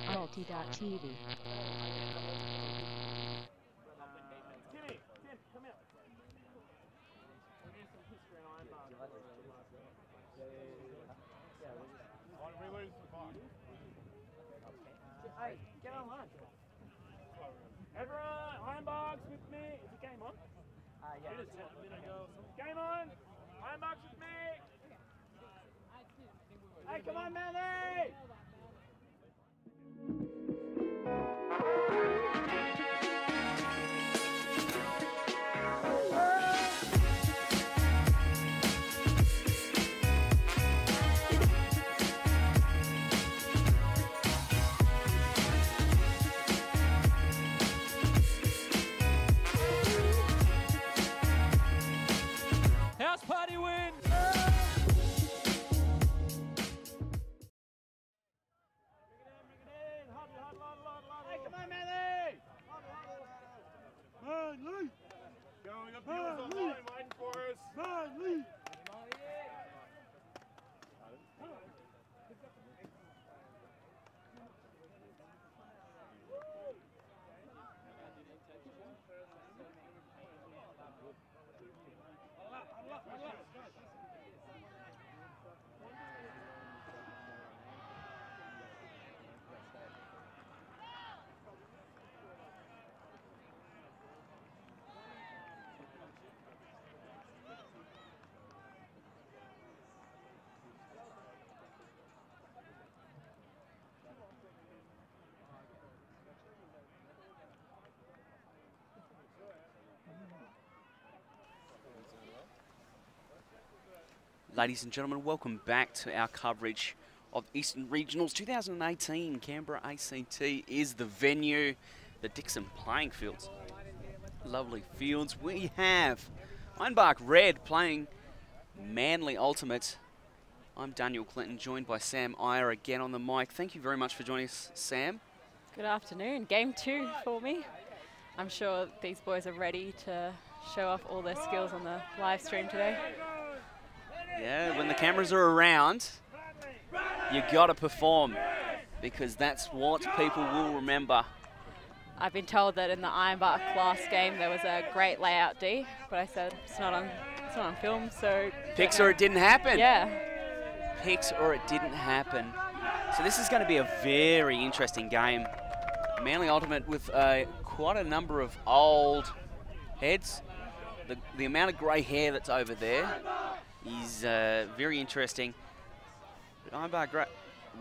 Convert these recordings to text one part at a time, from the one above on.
Alti.tv. Hey, get online. Everyone, Ironbark's with me. Is the game on? Yeah. It is 10 minutes ago. Game on! Ironbark's with me! Hey, come on, Manly! House party win! Hey, come on, Manly! Manly! Going up, viewers online waiting for us. Manly! Ladies and gentlemen, welcome back to our coverage of Eastern Regionals 2018. Canberra ACT is the venue, the Dixon playing fields. Lovely fields. We have Ironbark Red playing Manly Ultimate. I'm Daniel Clinton, joined by Sam Iyer again on the mic. Thank you very much for joining us, Sam. Good afternoon. Game 2 for me. I'm sure these boys are ready to show off all their skills on the live stream today. Yeah, when the cameras are around, you got to perform because that's what people will remember. I've been told that in the Ironbark last game there was a great layout D, but I said it's not on film, so Picks or it didn't happen. Yeah. Picks or it didn't happen. So this is going to be a very interesting game. Manly Ultimate with quite a number of old heads. The amount of grey hair that's over there is very interesting. But Ironbark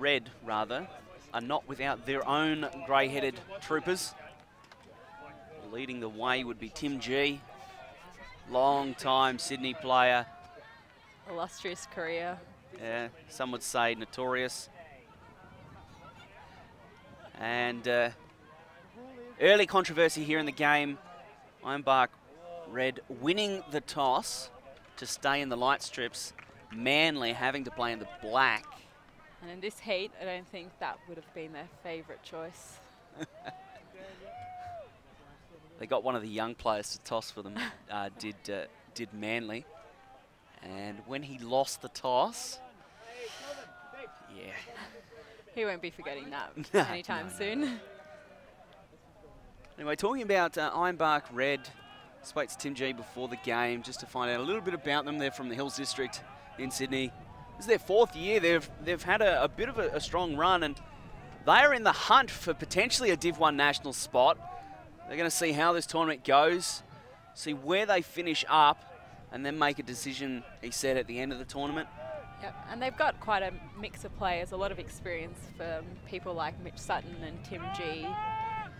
Red, rather, are not without their own grey-headed troopers. Leading the way would be Tim G, long-time Sydney player. Illustrious career. Yeah, some would say notorious. And early controversy here in the game. Ironbark Red winning the toss to stay in the light strips. Manly having to play in the black. And in this heat, I don't think that would have been their favourite choice. They got one of the young players to toss for them, did Manly. And when he lost the toss, yeah. He won't be forgetting that anytime soon. Anyway, talking about Ironbark Red, spoke to Tim G before the game just to find out a little bit about them. They're from the Hills District in Sydney. This is their 4th year. They've had a bit of a strong run, and they are in the hunt for potentially a Div 1 national spot. They're going to see how this tournament goes, see where they finish up, and then make a decision, he said, at the end of the tournament. Yep, and they've got quite a mix of players, a lot of experience from people like Mitch Sutton and Tim G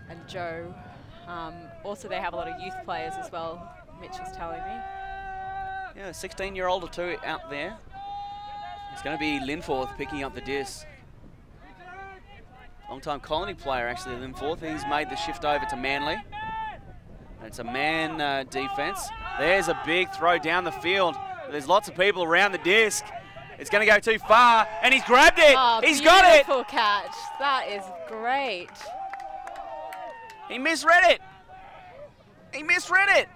and Joe. Also, they have a lot of youth players as well, Mitch was telling me. Yeah, a 16-year-old or two out there. It's going to be Linforth picking up the disc. Long-time Colony player, actually, Linforth. He's made the shift over to Manly. And it's a man defense. There's a big throw down the field. There's lots of people around the disc. It's going to go too far, and he's grabbed it. Oh, he's got it. Beautiful catch. That is great. He misread it. He misread it.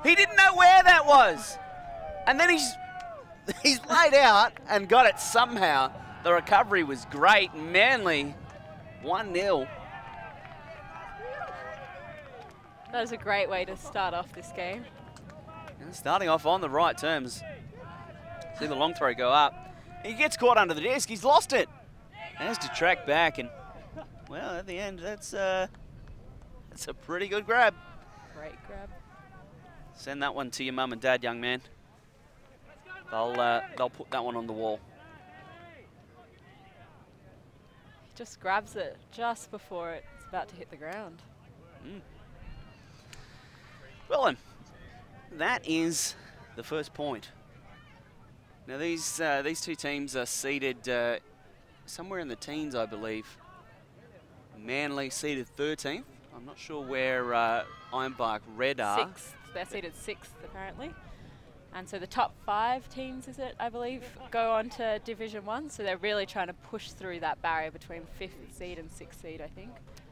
He didn't know where that was. And then he's He's laid out and got it somehow. The recovery was great. Manly 1-0. That was a great way to start off this game. And starting off on the right terms. See the long throw go up. He gets caught under the disc. He's lost it. Has to track back, and well, at the end, that's a pretty good grab. Great grab. Send that one to your mum and dad, young man. They'll put that one on the wall. He just grabs it just before it's about to hit the ground. Well then, that is the first point. Now these two teams are seated somewhere in the teens, I believe. Manly seated 13th. I'm not sure where Ironbark Red are. 6th. They're seated 6th apparently. And so the top 5 teams, is it, I believe, go on to Division 1. So they're really trying to push through that barrier between 5th seed and 6th seed, I think.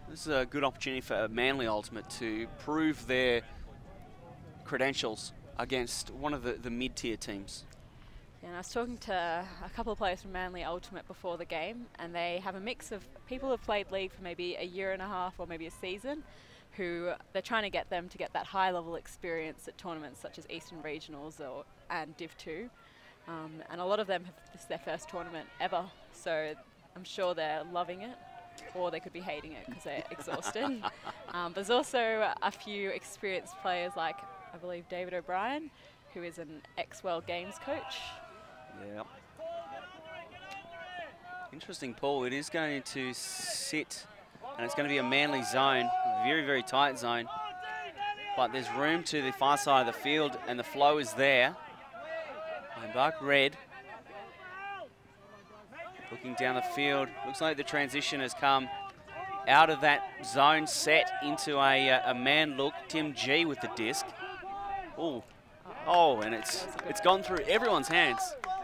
This is a good opportunity for Manly Ultimate to prove their credentials against one of the mid-tier teams. Yeah, and I was talking to a couple of players from Manly Ultimate before the game, and they have a mix of people who have played League for maybe a year and a half or maybe a season, who they're trying to get them to get that high-level experience at tournaments such as Eastern Regionals and Div 2. And a lot of them this is their first tournament ever, so I'm sure they're loving it, or they could be hating it because they're exhausted. There's also a few experienced players like, I believe, David O'Brien, who is an ex-World Games coach. Yeah. Interesting, Paul. It is going to sit, and it's going to be a Manly zone, very, very tight zone. But there's room to the far side of the field, and the flow is there. Ironbark Red. Looking down the field. Looks like the transition has come out of that zone set into a man look. Tim G with the disc. Oh, and it's gone through everyone's hands.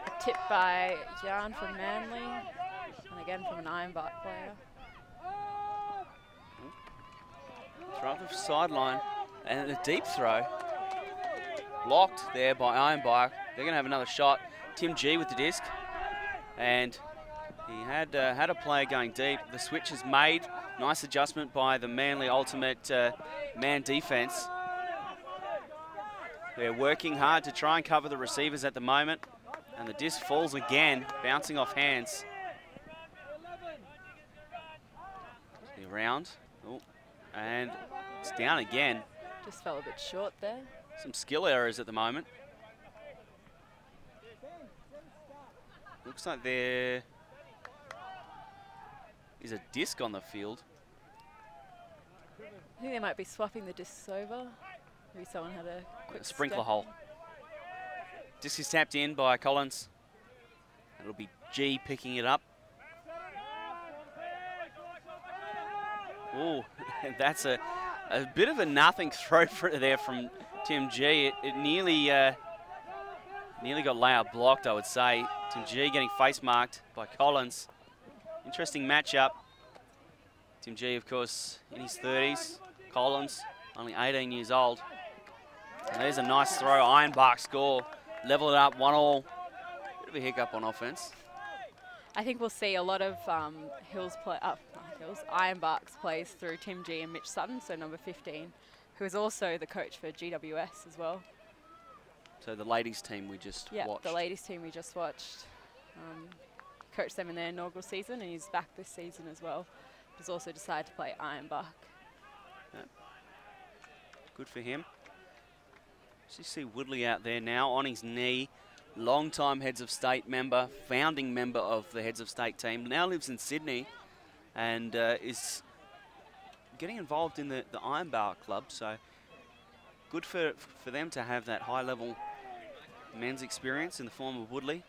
A tip by Jan from Manly, and again from an Ironbark player. Throw up the sideline, and a deep throw. Blocked there by Ironbark. They're going to have another shot. Tim G with the disc, and he had a player going deep. The switch is made. Nice adjustment by the Manly Ultimate man defense. They're working hard to try and cover the receivers at the moment. And the disc falls again, bouncing off hands. Around. Oh, and it's down again. Just fell a bit short there. Some skill errors at the moment. Looks like there is a disc on the field. I think they might be swapping the discs over. Maybe someone had a quick sprinkler step. hole. Disc is tapped in by Collins. It'll be G picking it up. Oh, that's a bit of a nothing throw there from Tim G. It nearly got layout blocked, I would say. Tim G getting face marked by Collins. Interesting matchup. Tim G, of course, in his 30s. Collins, only 18 years old. And there's a nice throw. Ironbark score. Level it up, 1-1. Bit of a hiccup on offense. I think we'll see a lot of Ironbark's plays through Tim G and Mitch Sutton, so number 15, who is also the coach for GWS as well. So the ladies team we just watched. The ladies team we just watched. Coached them in their inaugural season, and he's back this season as well. He's also decided to play Ironbark. Yep. Good for him. You see Woodley out there now on his knee. Long-time Heads of State member, founding member of the Heads of State team. Now lives in Sydney and is getting involved in the Ironbark club. So good for them to have that high-level men's experience in the form of Woodley.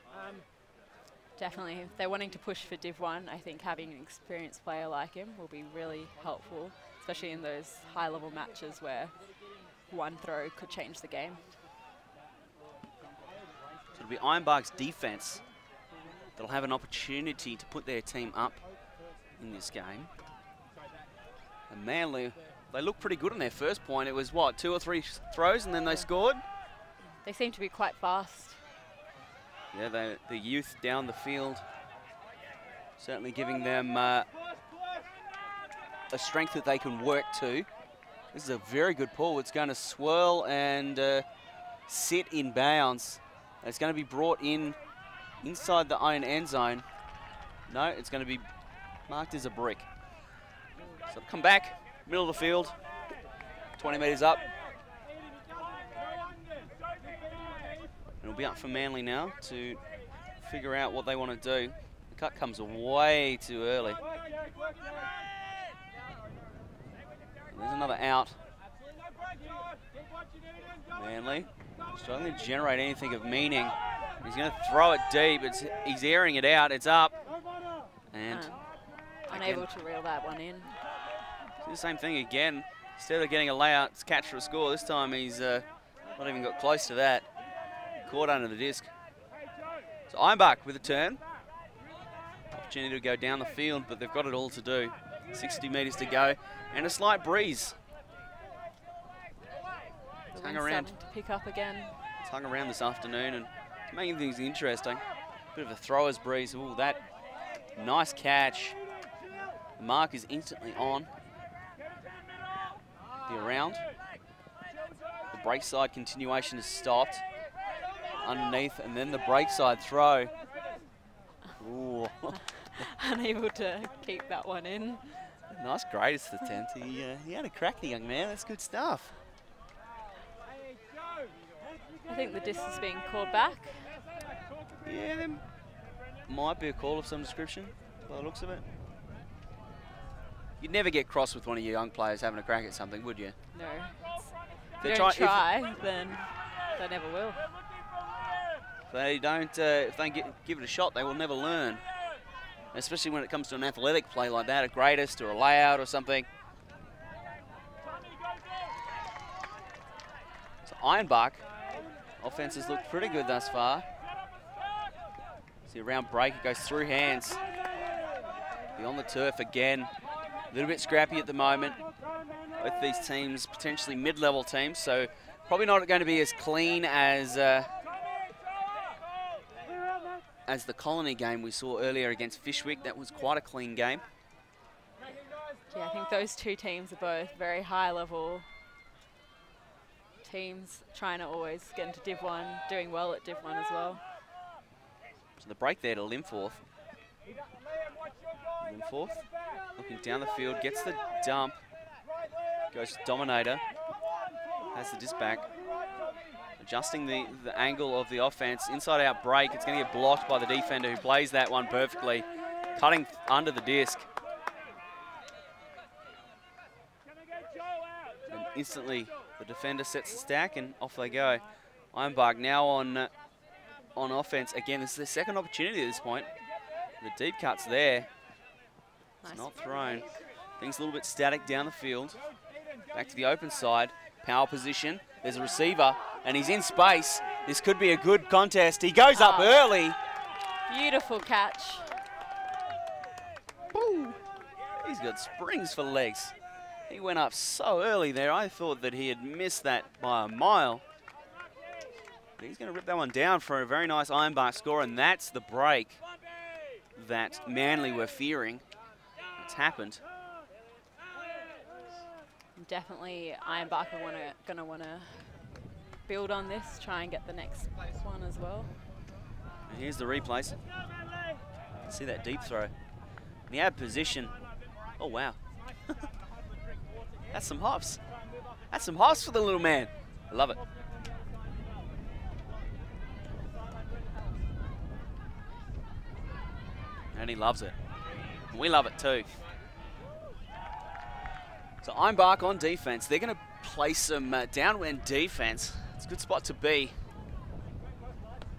Definitely. If they're wanting to push for Div 1, I think having an experienced player like him will be really helpful, especially in those high-level matches where one throw could change the game. So it'll be Ironbark's defense that'll have an opportunity to put their team up in this game. And Manly, they looked pretty good on their first point. It was, what, 2 or 3 throws and then they scored? They seem to be quite fast. Yeah, the youth down the field, certainly giving them a strength that they can work to. This is a very good pull. It's going to swirl and sit in bounds. It's going to be brought in inside the own end zone. No, it's going to be marked as a brick. So come back, middle of the field, 20 metres up. It'll be up for Manly now to figure out what they want to do. The cut comes way too early. There's another out. Manly struggling to generate anything of meaning. He's going to throw it deep. He's airing it out. It's up. And unable to reel that one in. The same thing again. Instead of getting a layout, it's catch for a score. This time he's not even got close to that. Caught under the disc. So Ironbark with a turn. Opportunity to go down the field, but they've got it all to do. 60 metres to go, and a slight breeze. It's hung around to pick up again. It's hung around this afternoon, and making things interesting. Bit of a thrower's breeze. Ooh, that nice catch. The mark is instantly on. The around. The break side continuation is stopped. Underneath, and then the break side throw. Ooh. Unable to keep that one in. Nice greatest attempt. He had a crack, the young man. That's good stuff. I think the disc is being called back. Yeah, there might be a call of some description by the looks of it. You'd never get cross with one of your young players having a crack at something, would you? No. If they don't try, then they never will. If they give it a shot, they will never learn. Especially when it comes to an athletic play like that, a greatest or a layout or something. So Ironbark, offense has looked pretty good thus far. See a round break, it goes through hands. Beyond the turf again. A little bit scrappy at the moment. Both these teams potentially mid-level teams, so probably not going to be as clean as the Colony game we saw earlier against Fishwick. That was quite a clean game. Yeah, I think those two teams are both very high-level teams, trying to always get into Div 1, doing well at Div 1 as well. So the break there to Limforth. Limforth looking down the field, gets the dump, goes to Dominator, has the disc back. Adjusting the angle of the offense, inside out break, it's going to get blocked by the defender who plays that one perfectly, cutting under the disc. And instantly the defender sets the stack and off they go. Ironbark now on offense. Again, this is their second opportunity at this point. The deep cut's there. It's not thrown. Things a little bit static down the field. Back to the open side. Power position. There's a receiver, and he's in space. This could be a good contest. He goes up early. Beautiful catch. Woo. He's got springs for legs. He went up so early there. I thought that he had missed that by a mile. But he's going to rip that one down for a very nice Ironbark score, and that's the break that Manly were fearing. It's happened. Definitely Ironbark are going to want to build on this, try and get the next one as well. And here's the replays. See that deep throw. The ab position. Oh, wow. That's some hops. That's some hops for the little man. I love it. And he loves it. And we love it too. So Ironbark on defense. They're going to play some downwind defense. It's a good spot to be.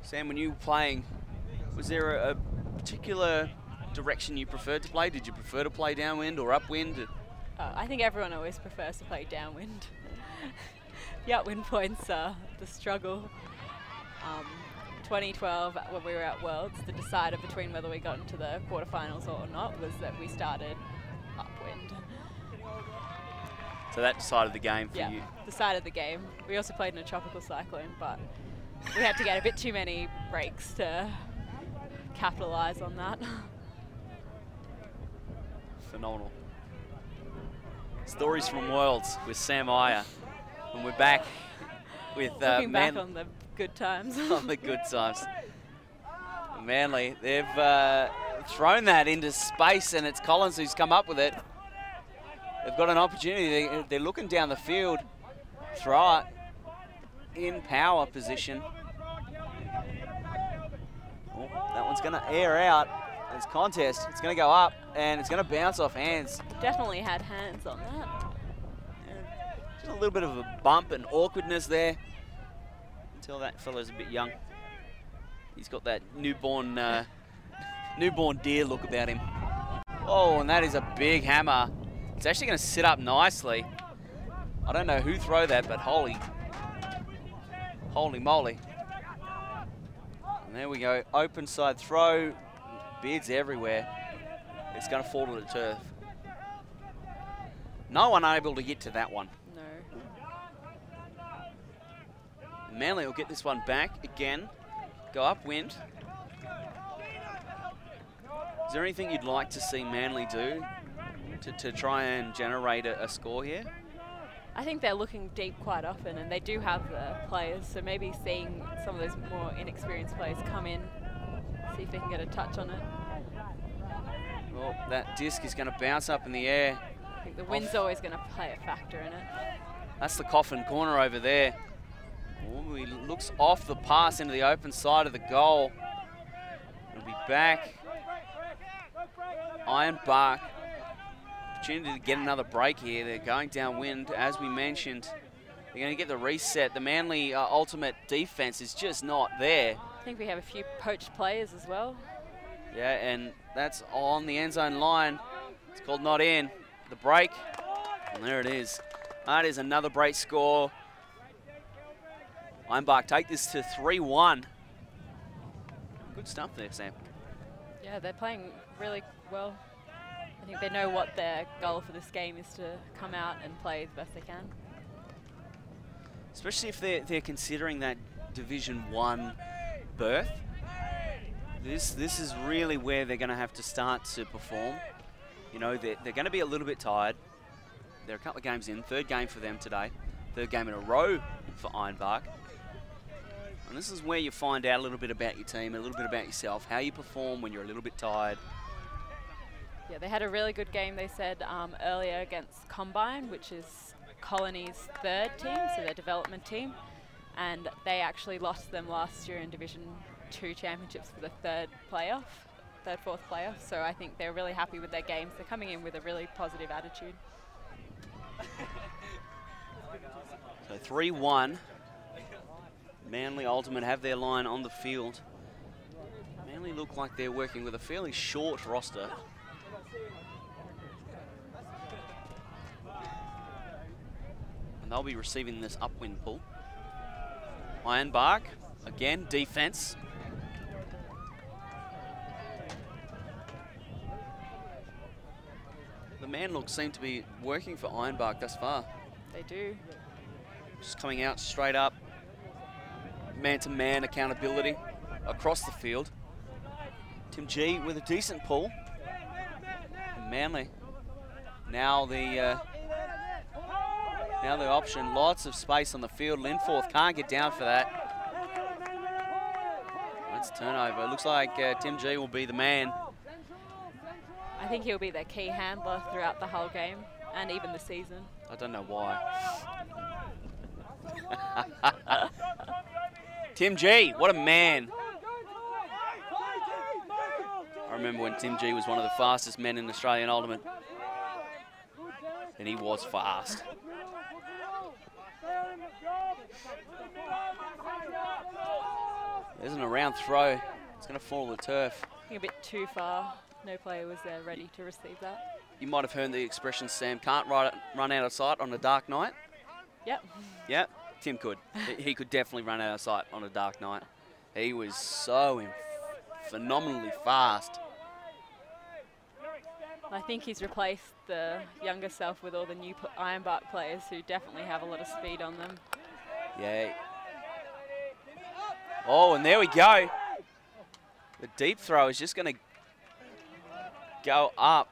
Sam, when you were playing, was there a particular direction you preferred to play? Did you prefer to play downwind or upwind? I think everyone always prefers to play downwind. The upwind points are the struggle. 2012, when we were at Worlds, the decider between whether we got into the quarterfinals or not was that we started upwind. So that decided the game for you? Yeah, decided the game. We also played in a tropical cyclone, but we had to get a bit too many breaks to capitalise on that. Phenomenal. Stories from Worlds with Sam Iyer. And we're back with Looking back on the good times. On the good times. Manly, they've thrown that into space, and it's Collins who's come up with it. They've got an opportunity. They're looking down the field. Throw it in power position. Oh, that one's going to air out. It's contest. It's going to go up, and it's going to bounce off hands. Definitely had hands on that. Yeah, just a little bit of a bump and awkwardness there. Until that fella's a bit young. He's got that newborn deer look about him. Oh, and that is a big hammer. It's actually going to sit up nicely. I don't know who threw that, but holy moly. And there we go, open side throw, beards everywhere. It's going to fall to the turf. No one able to get to that one. No. Manly will get this one back again. Go upwind. Is there anything you'd like to see Manly do to try and generate a score here? I think they're looking deep quite often, and they do have the players, so maybe seeing some of those more inexperienced players come in, see if they can get a touch on it. Well, that disc is going to bounce up in the air. I think the wind's always going to play a factor in it. That's the coffin corner over there. Ooh, he looks off the pass into the open side of the goal. It'll be back. Ironbark. Opportunity to get another break here. They're going downwind, as we mentioned. They're going to get the reset. The Manly ultimate defense is just not there. I think we have a few poached players as well. Yeah, and that's on the end zone line. It's called not in. The break, and there it is. That is another break score. Ironbark take this to 3-1. Good stuff there, Sam. Yeah, they're playing really well. I think they know what their goal for this game is, to come out and play the best they can. Especially if they're considering that Division 1 berth. This is really where they're going to have to start to perform. You know, they're going to be a little bit tired. They're a couple of games in, third game for them today. Third game in a row for Ironbark. And this is where you find out a little bit about your team, a little bit about yourself, how you perform when you're a little bit tired. Yeah, they had a really good game, they said, earlier against Combine, which is Colony's third team, so their development team. And they actually lost them last year in Division 2 championships for the third, fourth playoff. So I think they're really happy with their games. They're coming in with a really positive attitude. So 3-1. Manly Ultimate have their line on the field. Manly look like they're working with a fairly short roster. And they'll be receiving this upwind pull. Ironbark, again, defense. The man looks seem to be working for Ironbark thus far. They do. Just coming out straight up. Man-to-man accountability across the field. Tim G with a decent pull. And Manly. Now the option. Lots of space on the field. Linforth can't get down for that. That's turnover. Looks like Tim G will be the man. I think he'll be their key handler throughout the whole game and even the season. I don't know why. Tim G, what a man. I remember when Tim G was one of the fastest men in Australian Ultimate. And he was fast. There's an around throw. It's going to fall to the turf. I think a bit too far. No player was there ready to receive that. You might have heard the expression, Sam, can't run out of sight on a dark night. Yep. Yep, Tim could. He could definitely run out of sight on a dark night. He was so phenomenally fast. I think he's replaced the younger self with all the new Ironbark players who definitely have a lot of speed on them. Yeah. Oh, and there we go. The deep throw is just going to go up.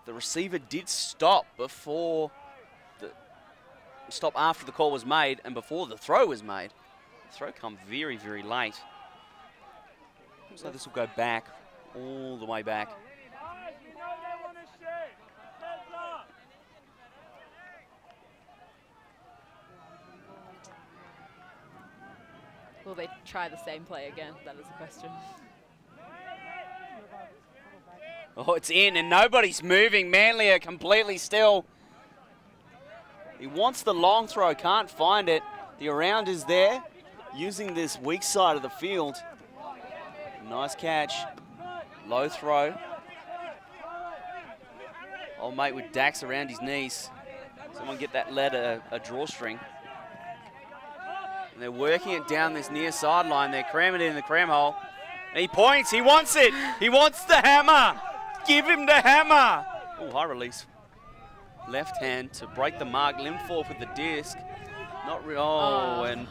The receiver did stop after the call was made and before the throw was made. The throw come very, very late. So this will go back, all the way back. Will they try the same play again? That is the question. Oh, it's in and nobody's moving. Manly are completely still. He wants the long throw, can't find it. The around is there, using this weak side of the field. Nice catch. Low throw. Old mate with Dax around his knees. Someone get that lead a drawstring. And they're working it down this near sideline. They're cramming it in the cram hole. And he points. He wants it. He wants the hammer. Give him the hammer. Oh, high release. Left hand to break the mark. Limforth with the disc. Not real. Oh, and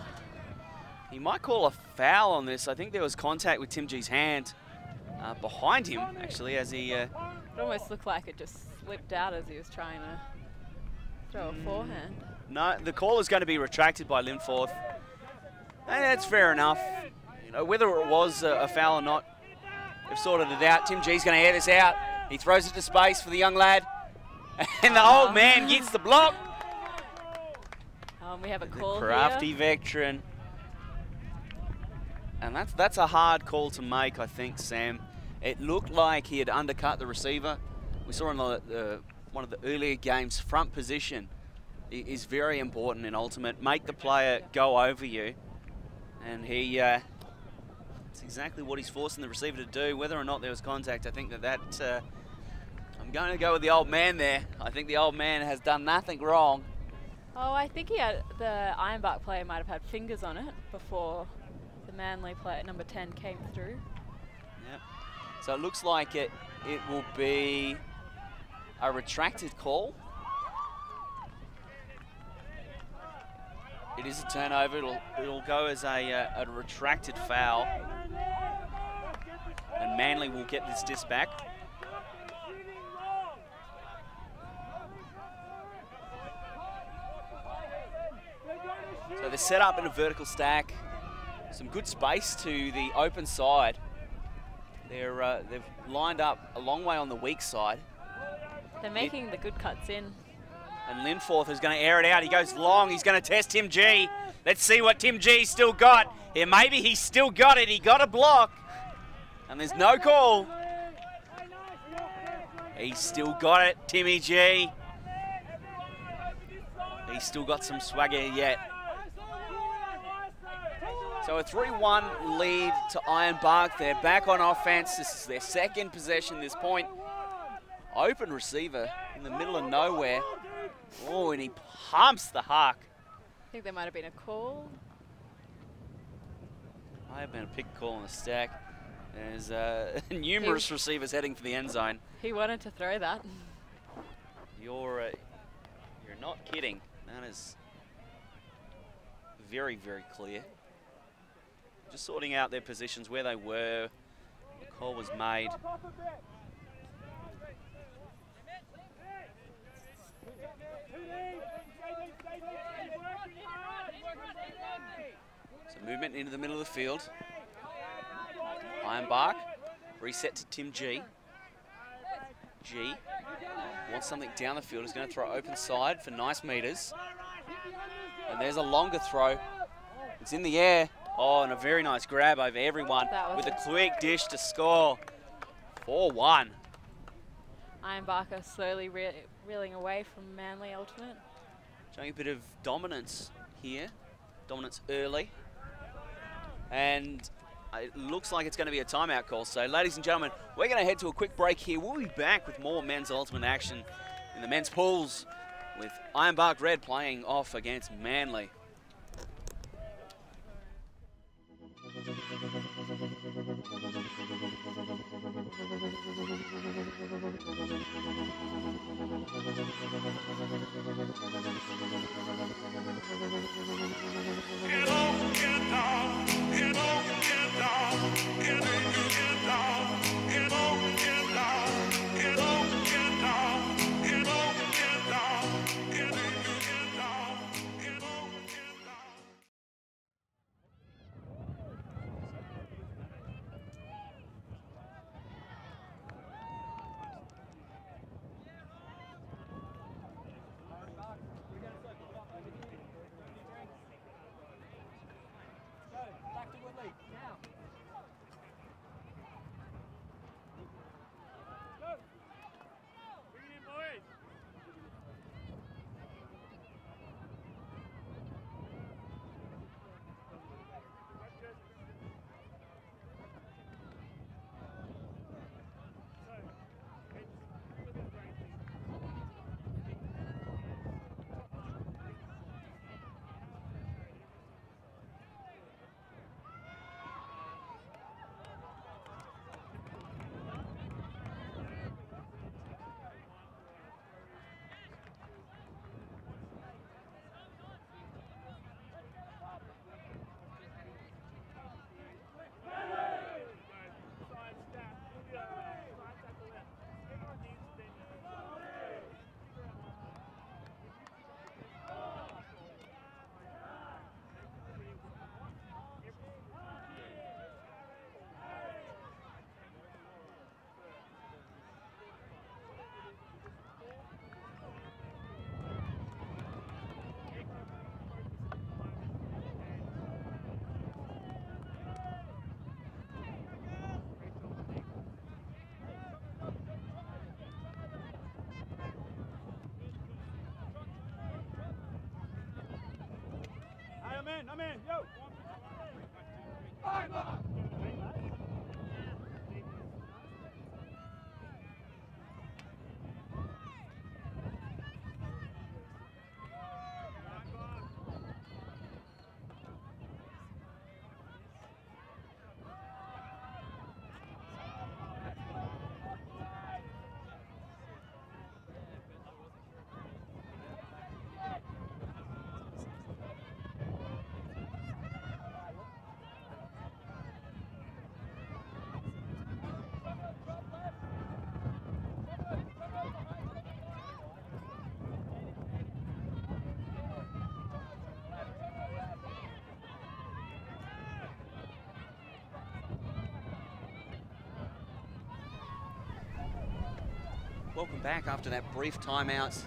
he might call a foul on this. I think there was contact with Tim G's hand behind him, actually, as he... It almost looked like it just slipped out as he was trying to throw a forehand. No, the call is going to be retracted by Limforth. And that's fair enough. You know, whether it was a foul or not, they've sorted it out. Tim G's going to air this out. He throws it to space for the young lad. And the old man gets the block. We have a call the crafty here. veteran. And that's a hard call to make, I think, Sam. It looked like he had undercut the receiver. We saw in one of the earlier games, front position is very important in Ultimate. Make the player go over you. And it's exactly what he's forcing the receiver to do. Whether or not there was contact, I think that I'm going to go with the old man there. I think the old man has done nothing wrong. Oh, I think the Ironbark player might have had fingers on it before the Manly player, number 10, came through. Yep. So it looks like it will be a retracted call. It is a turnover. It'll go as a retracted foul. And Manly will get this disc back. So they're set up in a vertical stack. Some good space to the open side. They've lined up a long way on the weak side. They're making the good cuts in. And Limforth is going to air it out. He goes long. He's going to test Tim G. Let's see what Tim G's still got. Here, maybe he's still got it. He got a block. And there's no call. He's still got it, Timmy G. He's still got some swagger yet. So a 3-1 lead to Ironbark. They're back on offense. This is their second possession at this point. Open receiver in the middle of nowhere. Oh, and he pumps the Hawk. I think there might have been a call. I have been a pick call on the stack. There's numerous receivers heading for the end zone. He wanted to throw that. You're not kidding. That is very, very clear. Just sorting out their positions, where they were. The call was made. So movement into the middle of the field. Ironbark, reset to Tim G. G wants something down the field. He's going to throw open side for nice meters. And there's a longer throw. It's in the air. Oh, and a very nice grab over everyone with a quick dish to score. 4-1. Ironbark are slowly reeling away from Manly Ultimate. Showing a bit of dominance here. Dominance early. And it looks like it's going to be a timeout call. So, ladies and gentlemen, we're going to head to a quick break here. We'll be back with more men's ultimate action in the men's pools with Ironbark Red playing off against Manly. Get on, get down, get on. man. Yo. Welcome back after that brief timeout.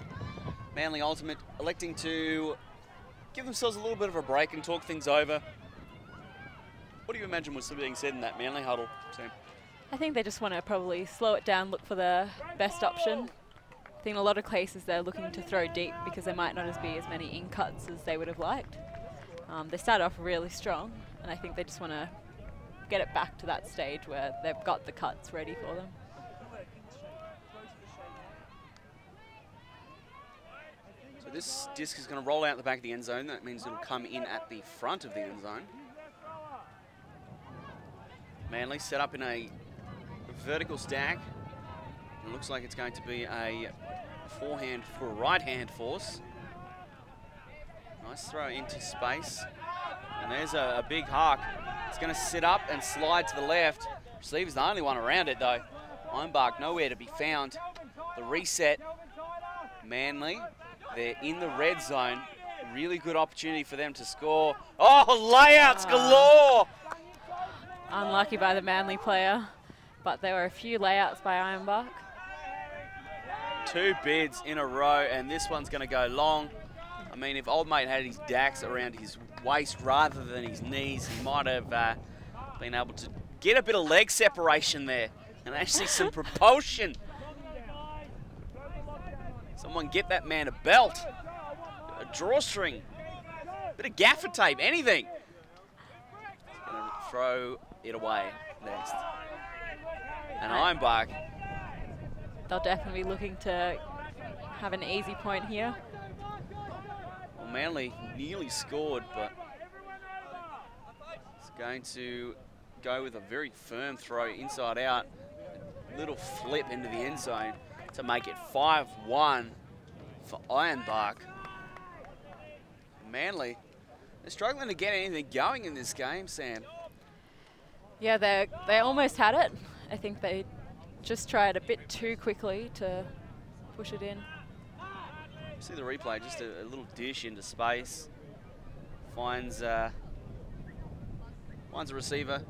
Manly Ultimate electing to give themselves a little bit of a break and talk things over. What do you imagine was being said in that Manly huddle, Sam? I think they just want to probably slow it down, look for the best option. I think in a lot of cases they're looking to throw deep because there might not be as many in cuts as they would have liked. They start off really strong, and I think they just want to get it back to that stage where they've got the cuts ready for them. So this disc is going to roll out the back of the end zone. That means it'll come in at the front of the end zone. Manly set up in a vertical stack. It looks like it's going to be a forehand for a right-hand force. Nice throw into space. And there's a big Hawk. It's going to sit up and slide to the left. Receiver's the only one around it, though. Ironbark nowhere to be found. The reset. Manly, they're in the red zone. Really good opportunity for them to score. Oh, layouts galore! Unlucky by the Manly player, but there were a few layouts by Ironbark. 2 bids in a row, and this one's going to go long. I mean, if old mate had his dacks around his waist rather than his knees, he might have been able to get a bit of leg separation there and actually some propulsion. Someone get that man a belt, a drawstring, a bit of gaffer tape, anything. He's going to throw it away next. And Ironbark. They'll definitely be looking to have an easy point here. Well, Manly nearly scored, but it's going to go with a very firm throw inside out. A little flip into the end zone to make it 5-1 for Ironbark. Manly, they're struggling to get anything going in this game, Sam. Yeah, they almost had it. I think they just tried a bit too quickly to push it in. See the replay, just a little dish into space. Finds a receiver.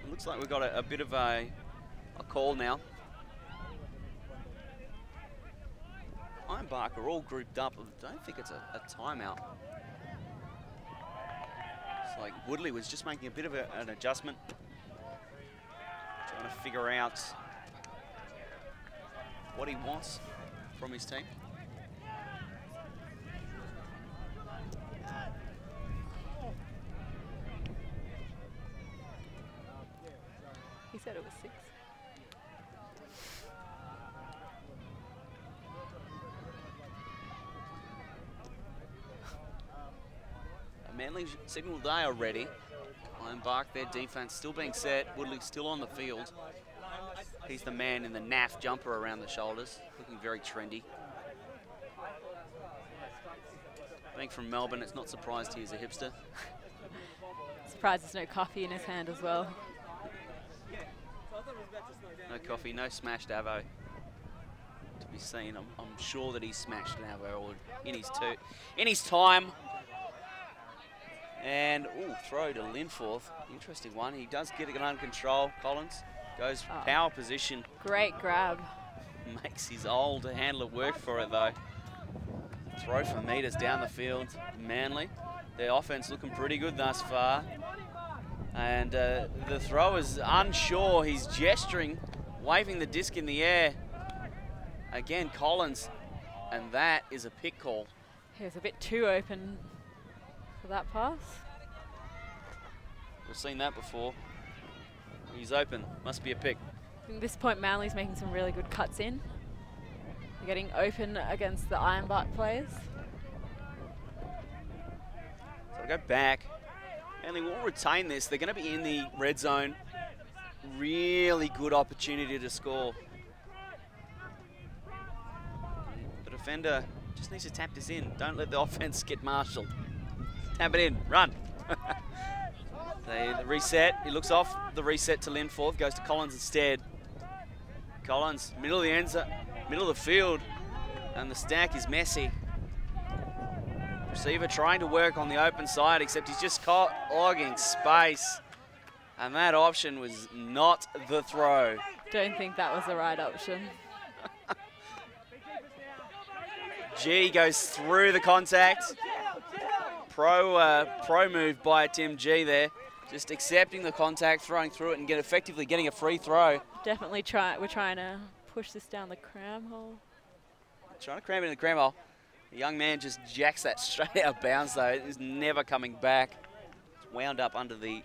It looks like we've got a bit of a call now. Ironbark are all grouped up. I don't think it's a timeout. It's like Woodley was just making a bit of an adjustment. Trying to figure out what he wants from his team. He said it was 6. Manly signalled they are ready. Ironbark, their defense still being set. Woodley still on the field. He's the man in the naff jumper around the shoulders, looking very trendy. Being from Melbourne, it's not surprised he's a hipster. Surprised there's no coffee in his hand as well. No coffee, no smashed avo to be seen. I'm sure that he's smashed an avo or in his time. And, ooh, throw to Linforth. Interesting one. He does get it under control. Collins goes power position. Great grab. Makes his old handler work for it, though. Throw for meters down the field. Manly. Their offense looking pretty good thus far. And the thrower's unsure. He's gesturing, waving the disc in the air. again, Collins, and that is a pick call. He was a bit too open for that pass. We've seen that before. He's open, must be a pick. At this point, Manly's making some really good cuts in. They're getting open against the Ironbark players. So we go back. Manly will retain this. They're going to be in the red zone. Really good opportunity to score. The defender just needs to tap this in. Don't let the offense get marshalled. Tap it in, run. The reset, he looks off the reset to Linforth, goes to Collins instead. Collins, middle of the end zone, middle of the field, and the stack is messy. Receiver trying to work on the open side, except he's just caught logging space. And that option was not the throw. Don't think that was the right option. G goes through the contact. Pro move by Tim G there. Just accepting the contact, throwing through it, and effectively getting a free throw. Definitely we're trying to push this down the cram hole. Trying to cram it in the cram hole. The young man just jacks that straight out of bounds though. It is never coming back. It's wound up under the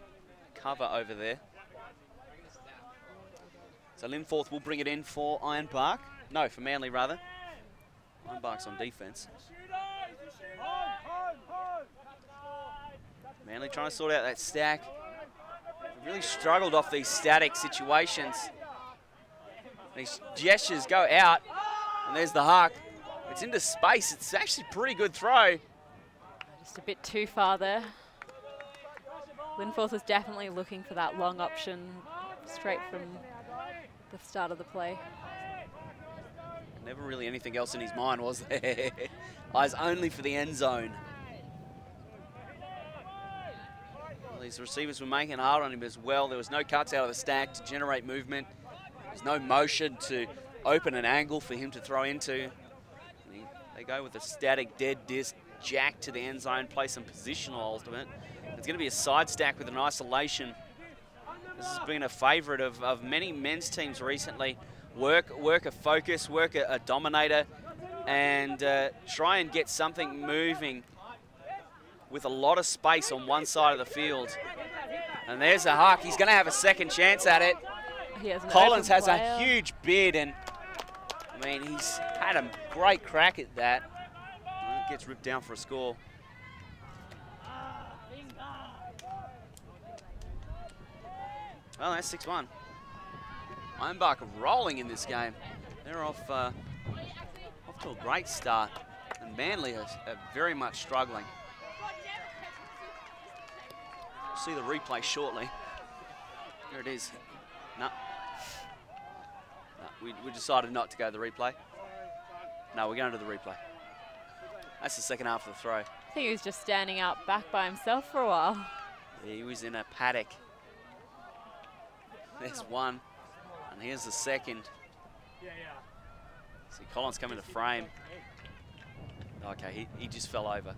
cover over there. So Linforth will bring it in for Ironbark. No, for Manly rather. Ironbark's on defense. Manly trying to sort out that stack. Really struggled off these static situations. These gestures go out, and there's the huck. It's into space. It's actually a pretty good throw. Just a bit too far there. Linforth was definitely looking for that long option straight from the start of the play. Never really anything else in his mind, was there? Eyes only for the end zone. Well, these receivers were making it hard on him as well. There was no cuts out of the stack to generate movement. There's no motion to open an angle for him to throw into. They go with a static dead disc, jack to the end zone, play some positional ultimate. It's going to be a side stack with an isolation. This has been a favourite of many men's teams recently. Work a focus, work a dominator, and try and get something moving with a lot of space on one side of the field. And there's a huck. He's going to have a second chance at it. Collins has a huge bid, and I mean, he's had a great crack at that. Well, it gets ripped down for a score. Well, that's 6-1. Ironbark are rolling in this game. They're off to a great start, and Manly are very much struggling. We'll see the replay shortly. Here it is. No. We decided not to go to the replay. No, we're going to the replay. That's the second half of the throw. I think he was just standing out back by himself for a while. Yeah, he was in a paddock. There's one, and here's the second. See Collins come into frame. Okay, he just fell over.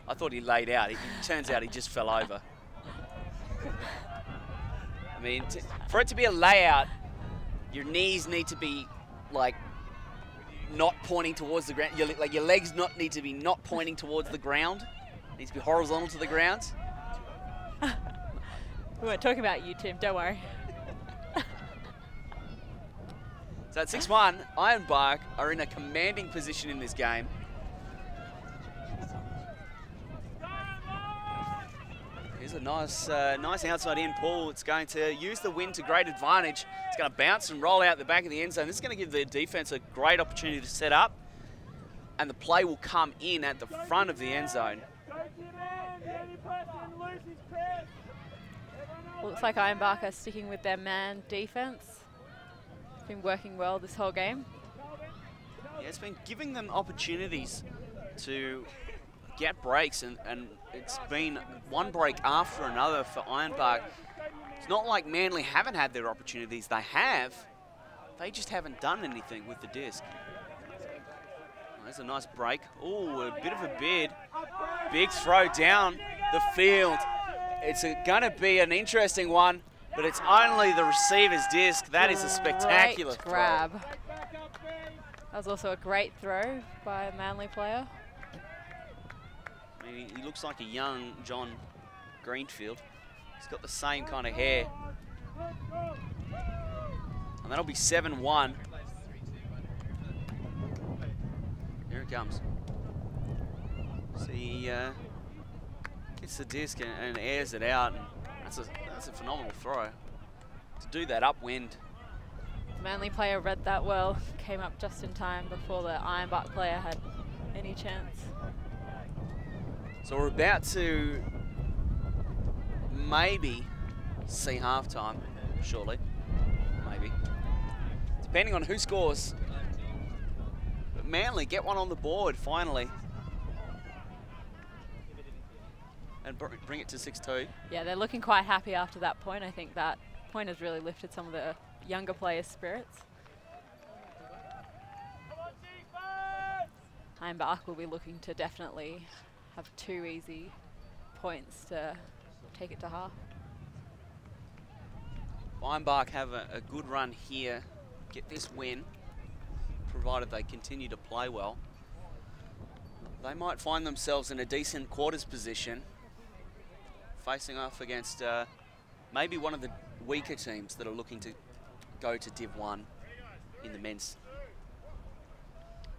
I thought he laid out. It turns out he just fell over. I mean, for it to be a layout, your knees need to be like not pointing towards the ground. Your legs need to be not pointing towards the ground. It needs to be horizontal to the ground. We weren't talking about you, Tim. Don't worry. So at 6-1, Ironbark are in a commanding position in this game. Here's a nice outside in pull. It's going to use the wind to great advantage. It's going to bounce and roll out the back of the end zone. This is going to give the defense a great opportunity to set up, and the play will come in at the front of the end zone. Looks like Ironbark are sticking with their man defense. It's been working well this whole game. Yeah, it's been giving them opportunities to get breaks, and it's been one break after another for Ironbark. It's not like Manly haven't had their opportunities. They have. They just haven't done anything with the disc. Oh, there's a nice break. Oh, a bit of a bid. Big throw down the field. It's going to be an interesting one, but it's only the receiver's disc. That is a spectacular grab. was also a great throw by a Manly player. I mean, he looks like a young John Greenfield. He's got the same kind of hair. And that'll be 7-1. Here it comes. So he gets the disc and airs it out. And that's a phenomenal throw. To do that upwind. The Manly player read that well, came up just in time before the Ironbark player had any chance. So we're about to maybe see halftime shortly. Maybe. Depending on who scores. But Manly get one on the board finally. And bring it to 6-2. Yeah, they're looking quite happy after that point. I think that point has really lifted some of the younger players' spirits. Ironbark will be looking to definitely have 2 easy points to take it to half. Ironbark have a good run here, get this win, provided they continue to play well. They might find themselves in a decent quarters position, facing off against maybe one of the weaker teams that are looking to go to Div 1 in the men's.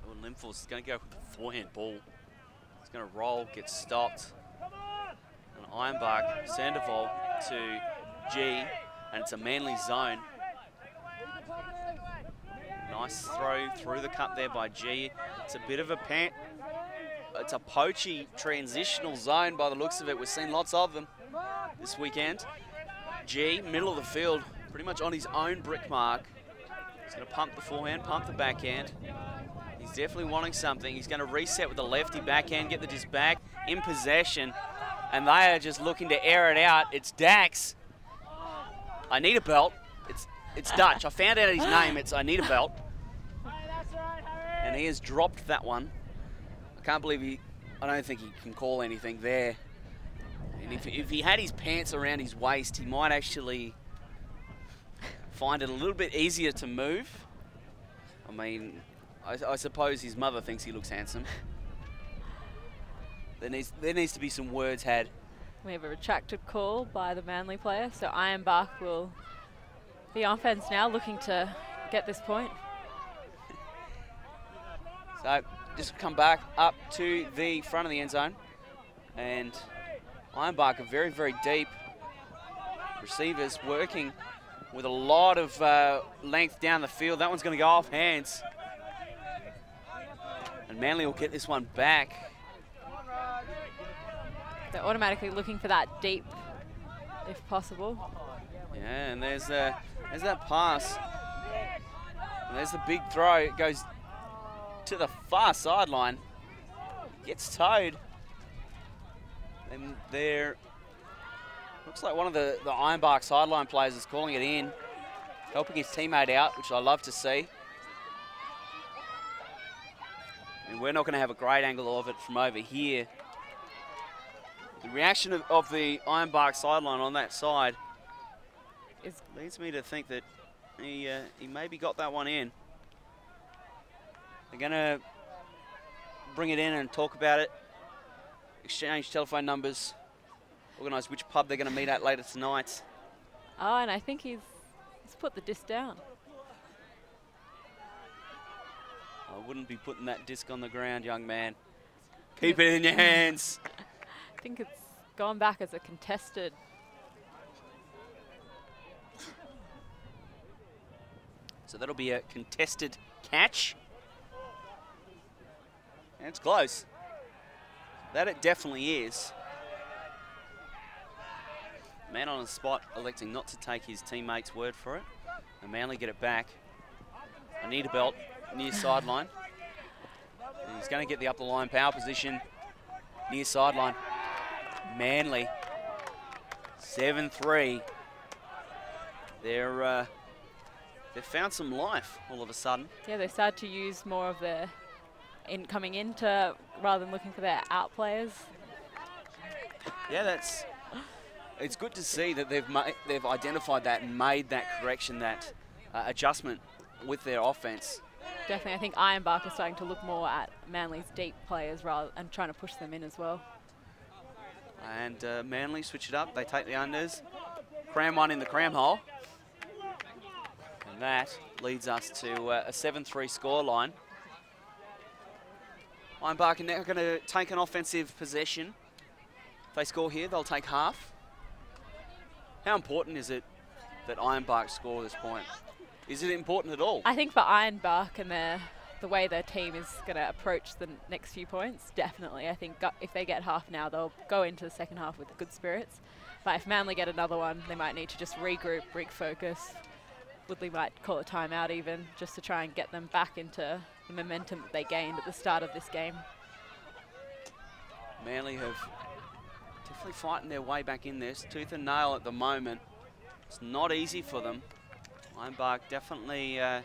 Oh, Limfors is going to go with the forehand ball. He's going to roll, get stopped. And Ironbark, Sandoval to G, and it's a Manly zone. Nice throw through the cut there by G. It's a bit of a it's a poachy transitional zone by the looks of it. We've seen lots of them this weekend. G, middle of the field, pretty much on his own brick mark. He's going to pump the forehand, pump the backhand. He's definitely wanting something. He's going to reset with the lefty backhand, get the disc back in possession. And they are just looking to air it out. It's Dax. I need a belt. It's Dutch. I found out his name. It's I need a belt. And he has dropped that one. I can't believe I don't think he can call anything there. And if he had his pants around his waist, he might actually find it a little bit easier to move. I mean, I suppose his mother thinks he looks handsome. There needs to be some words had. We have a retracted call by the Manly player, so Ironbark will be on offense now, looking to get this point. So just come back up to the front of the end zone, and Ironbark are very, very deep. Receivers working with a lot of length down the field. That one's going to go off hands. And Manly will get this one back. They're automatically looking for that deep, if possible. Yeah, and there's that pass. And there's the big throw. It goes to the far sideline. Gets towed. And there looks like one of the Ironbark sideline players is calling it in, helping his teammate out, which I love to see. And we're not going to have a great angle of it from over here. The reaction of the Ironbark sideline on that side leads me to think that he maybe got that one in. They're going to bring it in and talk about it, exchange telephone numbers, organise which pub they're going to meet at later tonight. Oh, and I think he's put the disc down. I wouldn't be putting that disc on the ground, young man. Keep it in your hands. I think it's gone back as a contested. So that'll be a contested catch. And it's close. That it definitely is. Man on the spot electing not to take his teammate's word for it. And Manly get it back. I need a belt near sideline. And he's going to get the up the line power position near sideline. Manly 7-3. They've found some life all of a sudden. Yeah, they started to use more of their coming into rather than looking for their out players. Yeah, it's good to see that they've identified that and made that correction, that adjustment with their offense. Definitely, I think Ironbark is starting to look more at Manly's deep players and trying to push them in as well. And Manly switch it up. They take the unders. Cram one in the cram hole. And that leads us to a 7-3 scoreline. Ironbark are now going to take an offensive possession. If they score here, they'll take half. How important is it that Ironbark score this point? Is it important at all? I think for Ironbark and the way their team is going to approach the next few points, definitely. I think if they get half now, they'll go into the second half with good spirits. But if Manly get another one, they might need to just regroup, refocus. Woodley might call a timeout even, just to try and get them back into the momentum that they gained at the start of this game. Manly have definitely fighting their way back in this. Tooth and nail at the moment. It's not easy for them. Ironbark definitely a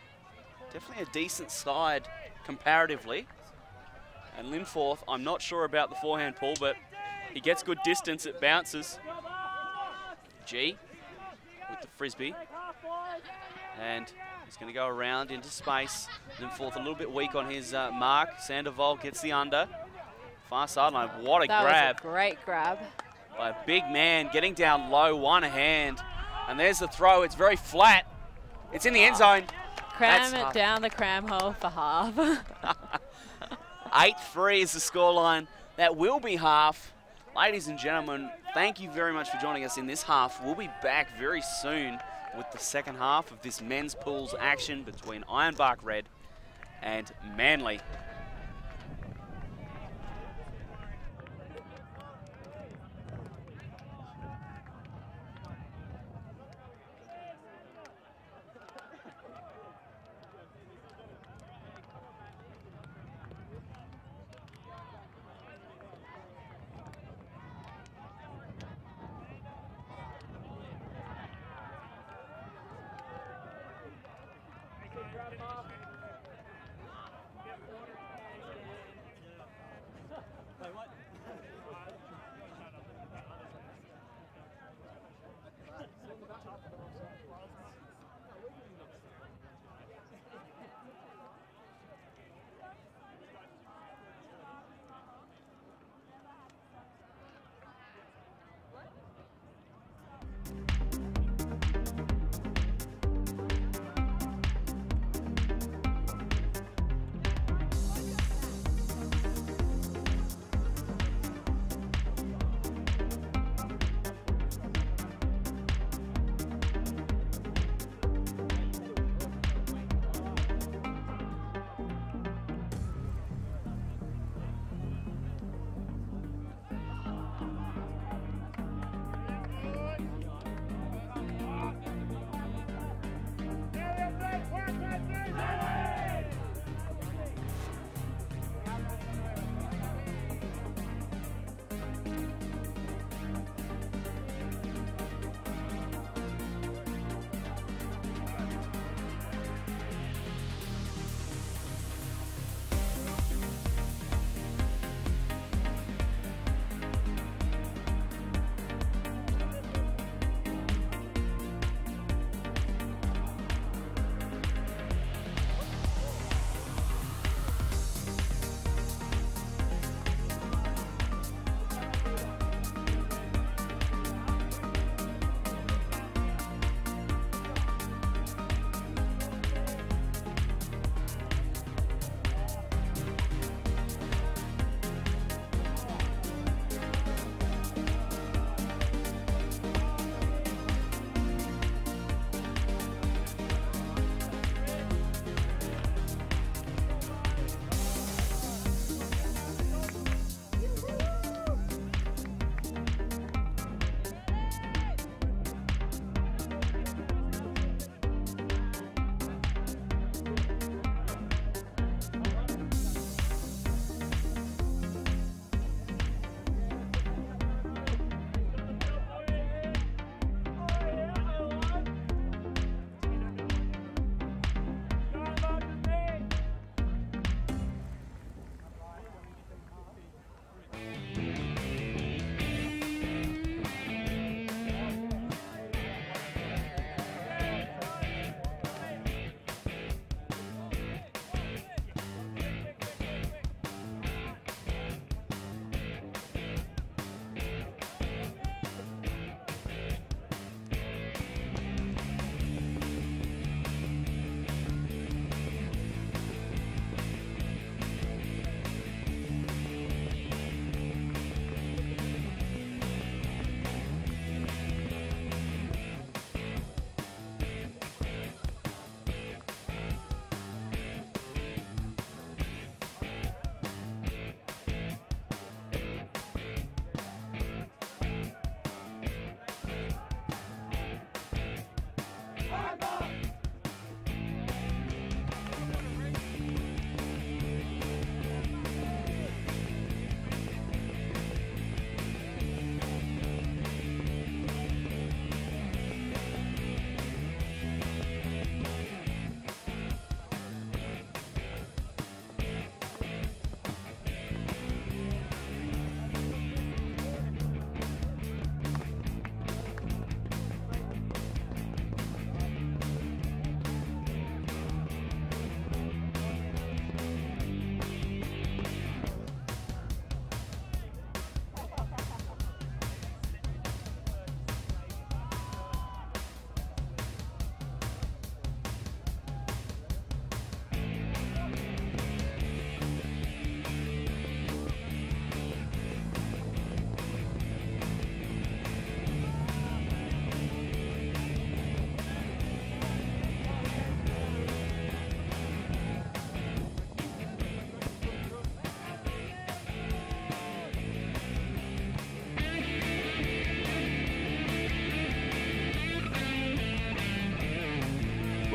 decent side comparatively. And Linforth, I'm not sure about the forehand pull, but he gets good distance, it bounces. G with the frisbee. And he's going to go around into space. Linforth a little bit weak on his mark. Sandoval gets the under. Far sideline, what a grab. That was a great grab. By a big man getting down low, one hand. And there's the throw, it's very flat. It's in the end zone. Cram it down the cram hole for half. 8-3 is the scoreline. That will be half. Ladies and gentlemen, thank you very much for joining us in this half. We'll be back very soon with the second half of this men's pools action between Ironbark Red and Manly.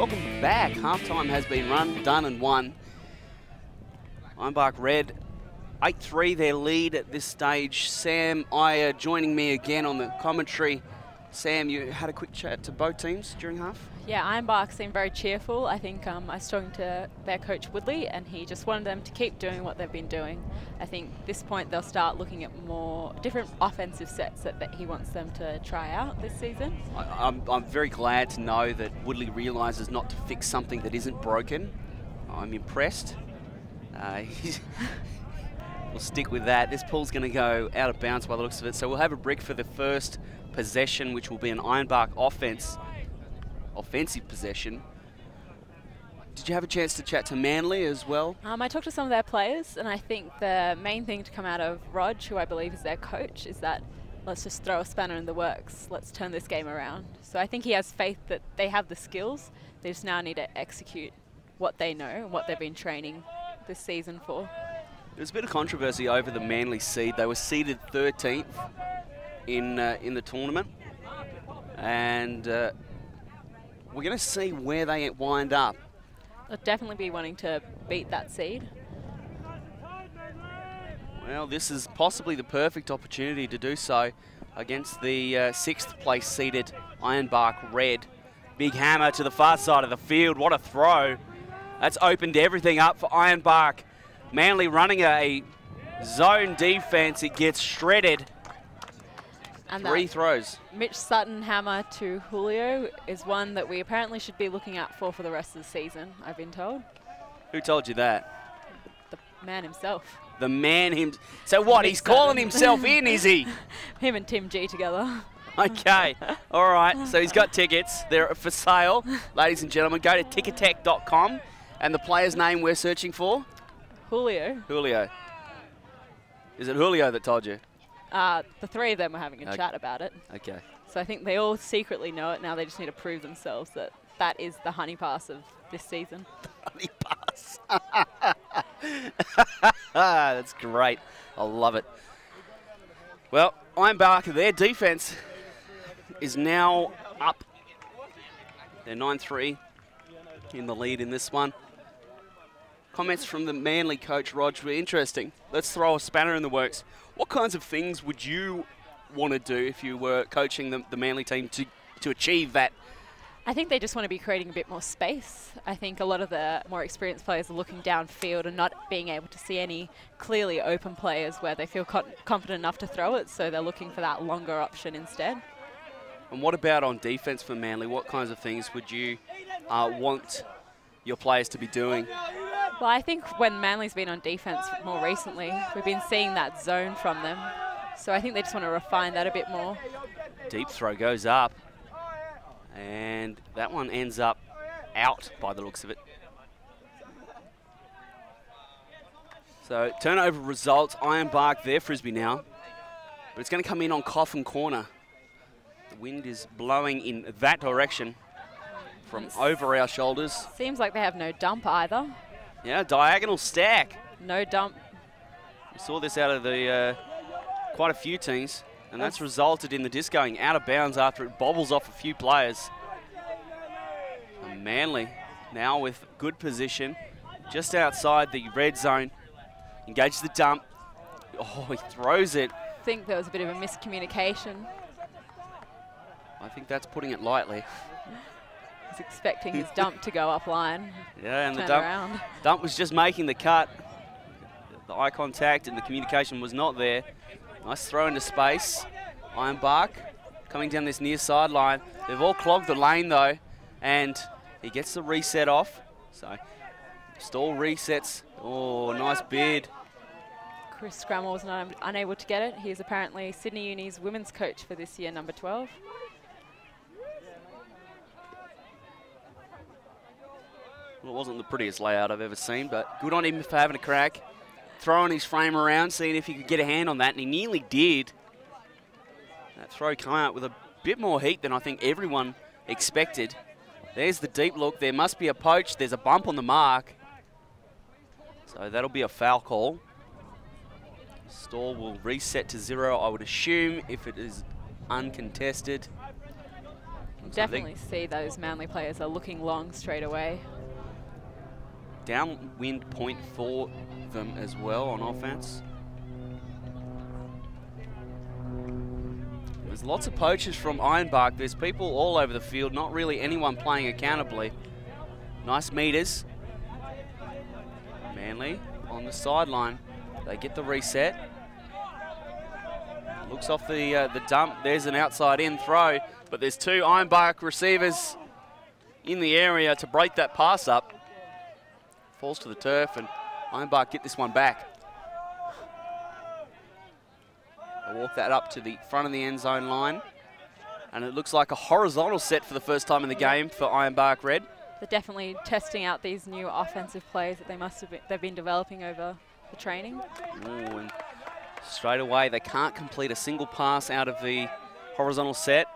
Welcome back. Halftime has been done and won. Ironbark Red, 8-3 their lead at this stage. Sam Iyer joining me again on the commentary. Sam, you had a quick chat to both teams during half? Yeah, Ironbark seemed very cheerful. I think I was talking to their coach Woodley, and he just wanted them to keep doing what they've been doing. I think at this point they'll start looking at more different offensive sets that he wants them to try out this season. I'm very glad to know that Woodley realises not to fix something that isn't broken. I'm impressed. We'll stick with that. This pool's going to go out of bounds by the looks of it, so we'll have a brick for the first possession, which will be an Ironbark offensive possession. Did you have a chance to chat to Manly as well? I talked to some of their players, and I think the main thing to come out of Rog, who I believe is their coach, is that let's just throw a spanner in the works. Let's turn this game around. So I think he has faith that they have the skills. They just now need to execute what they know and what they've been training this season for. There's a bit of controversy over the Manly seed. They were seeded 13th in the tournament, and we're going to see where they wind up. They'll definitely be wanting to beat that seed. Well, this is possibly the perfect opportunity to do so against the 6th place seeded Ironbark Red. Big hammer to the far side of the field. What a throw. That's opened everything up for Ironbark. Manly running a zone defense. It gets shredded. And 3 throws. Mitch Sutton hammer to Julio is one that we apparently should be looking out for the rest of the season, I've been told. Who told you that? The man himself. The man himself. So what, he's calling himself in, is he? Him and Tim G together. Okay, all right. So he's got tickets. They're for sale. Ladies and gentlemen, go to ticketek.com, and the player's name we're searching for? Julio. Julio. Is it Julio that told you? The three of them were having a chat about it. Okay. So I think they all secretly know it. Now they just need to prove themselves that that is the honey pass of this season. Honey pass. That's great. I love it. Well, Ironbark, their defense is now up. They're 9-3 in the lead in this one. Comments from the Manly coach, Rog, were interesting. Let's throw a spanner in the works. What kinds of things would you want to do if you were coaching the Manly team to achieve that? I think they just want to be creating a bit more space. I think a lot of the more experienced players are looking downfield and not being able to see any clearly open players where they feel confident enough to throw it, so they're looking for that longer option instead. And what about on defense for Manly? What kinds of things would you want your players to be doing? Well, I think when Manly's been on defense more recently, we've been seeing that zone from them. So I think they just want to refine that a bit more. Deep throw goes up. And that one ends up out by the looks of it. So turnover results, Ironbark their frisbee now. But it's going to come in on Coffin Corner. The wind is blowing in that direction from over our shoulders. Seems like they have no dump either. Yeah, diagonal stack. No dump. We saw this out of the quite a few teams, and that's resulted in the disc going out of bounds after it bobbles off a few players. And Manly now with good position just outside the red zone. Engages the dump. Oh, he throws it. I think there was a bit of a miscommunication. I think that's putting it lightly. He's expecting his dump to go up line. Yeah, and the dump was just making the cut. The eye contact and the communication was not there. Nice throw into space. Ironbark coming down this near sideline. They've all clogged the lane though, and he gets the reset off. So Stall resets. Oh, nice bid. Chris Scrammell was unable to get it. He is apparently Sydney Uni's women's coach for this year, number 12. Well, it wasn't the prettiest layout I've ever seen, but good on him for having a crack. Throwing his frame around, seeing if he could get a hand on that, and he nearly did. That throw came out with a bit more heat than I think everyone expected. There's the deep look. There must be a poach. There's a bump on the mark. So that'll be a foul call. Stall will reset to 0, I would assume, if it is uncontested. definitely see those Manly players are looking long straight away. Downwind point for them as well on offense. There's lots of poachers from Ironbark. There's people all over the field, not really anyone playing accountably. Nice meters. Manly on the sideline. They get the reset. Looks off the dump. There's an outside-in throw, but there's two Ironbark receivers in the area to break that pass up. Falls to the turf, and Ironbark get this one back. They walk that up to the front of the end zone line, and it looks like a horizontal set for the first time in the game for Ironbark Red. They're definitely testing out these new offensive plays that they've been developing over the training. Ooh, and straight away, they can't complete a single pass out of the horizontal set.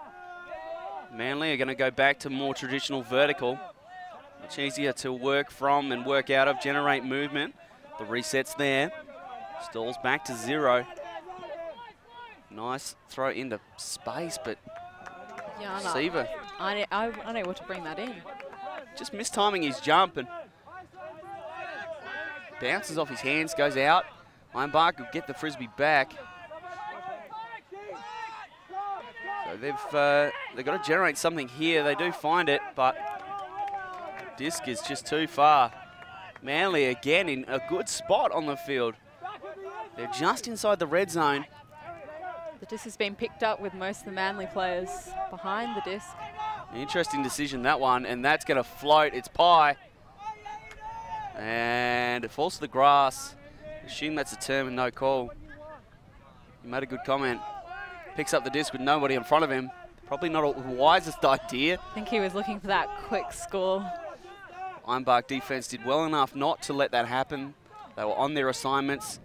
Manly are going to go back to more traditional vertical. Much easier to work from and work out of, generate movement. The reset's there. Stalls back to 0. Nice throw into space, but receiver unable to bring that in. Just mistiming his jump and bounces off his hands, goes out. Ironbark will get the frisbee back. So they've got to generate something here. They do find it, but disc is just too far. Manly again in a good spot on the field. They're just inside the red zone. The disc has been picked up with most of the Manly players behind the disc. Interesting decision, that one, and that's going to float. It's Pye. And it falls to the grass. Assume that's a term and no call. He made a good comment. Picks up the disc with nobody in front of him. Probably not the wisest idea. I think he was looking for that quick score. Ironbark defense did well enough not to let that happen. They were on their assignments.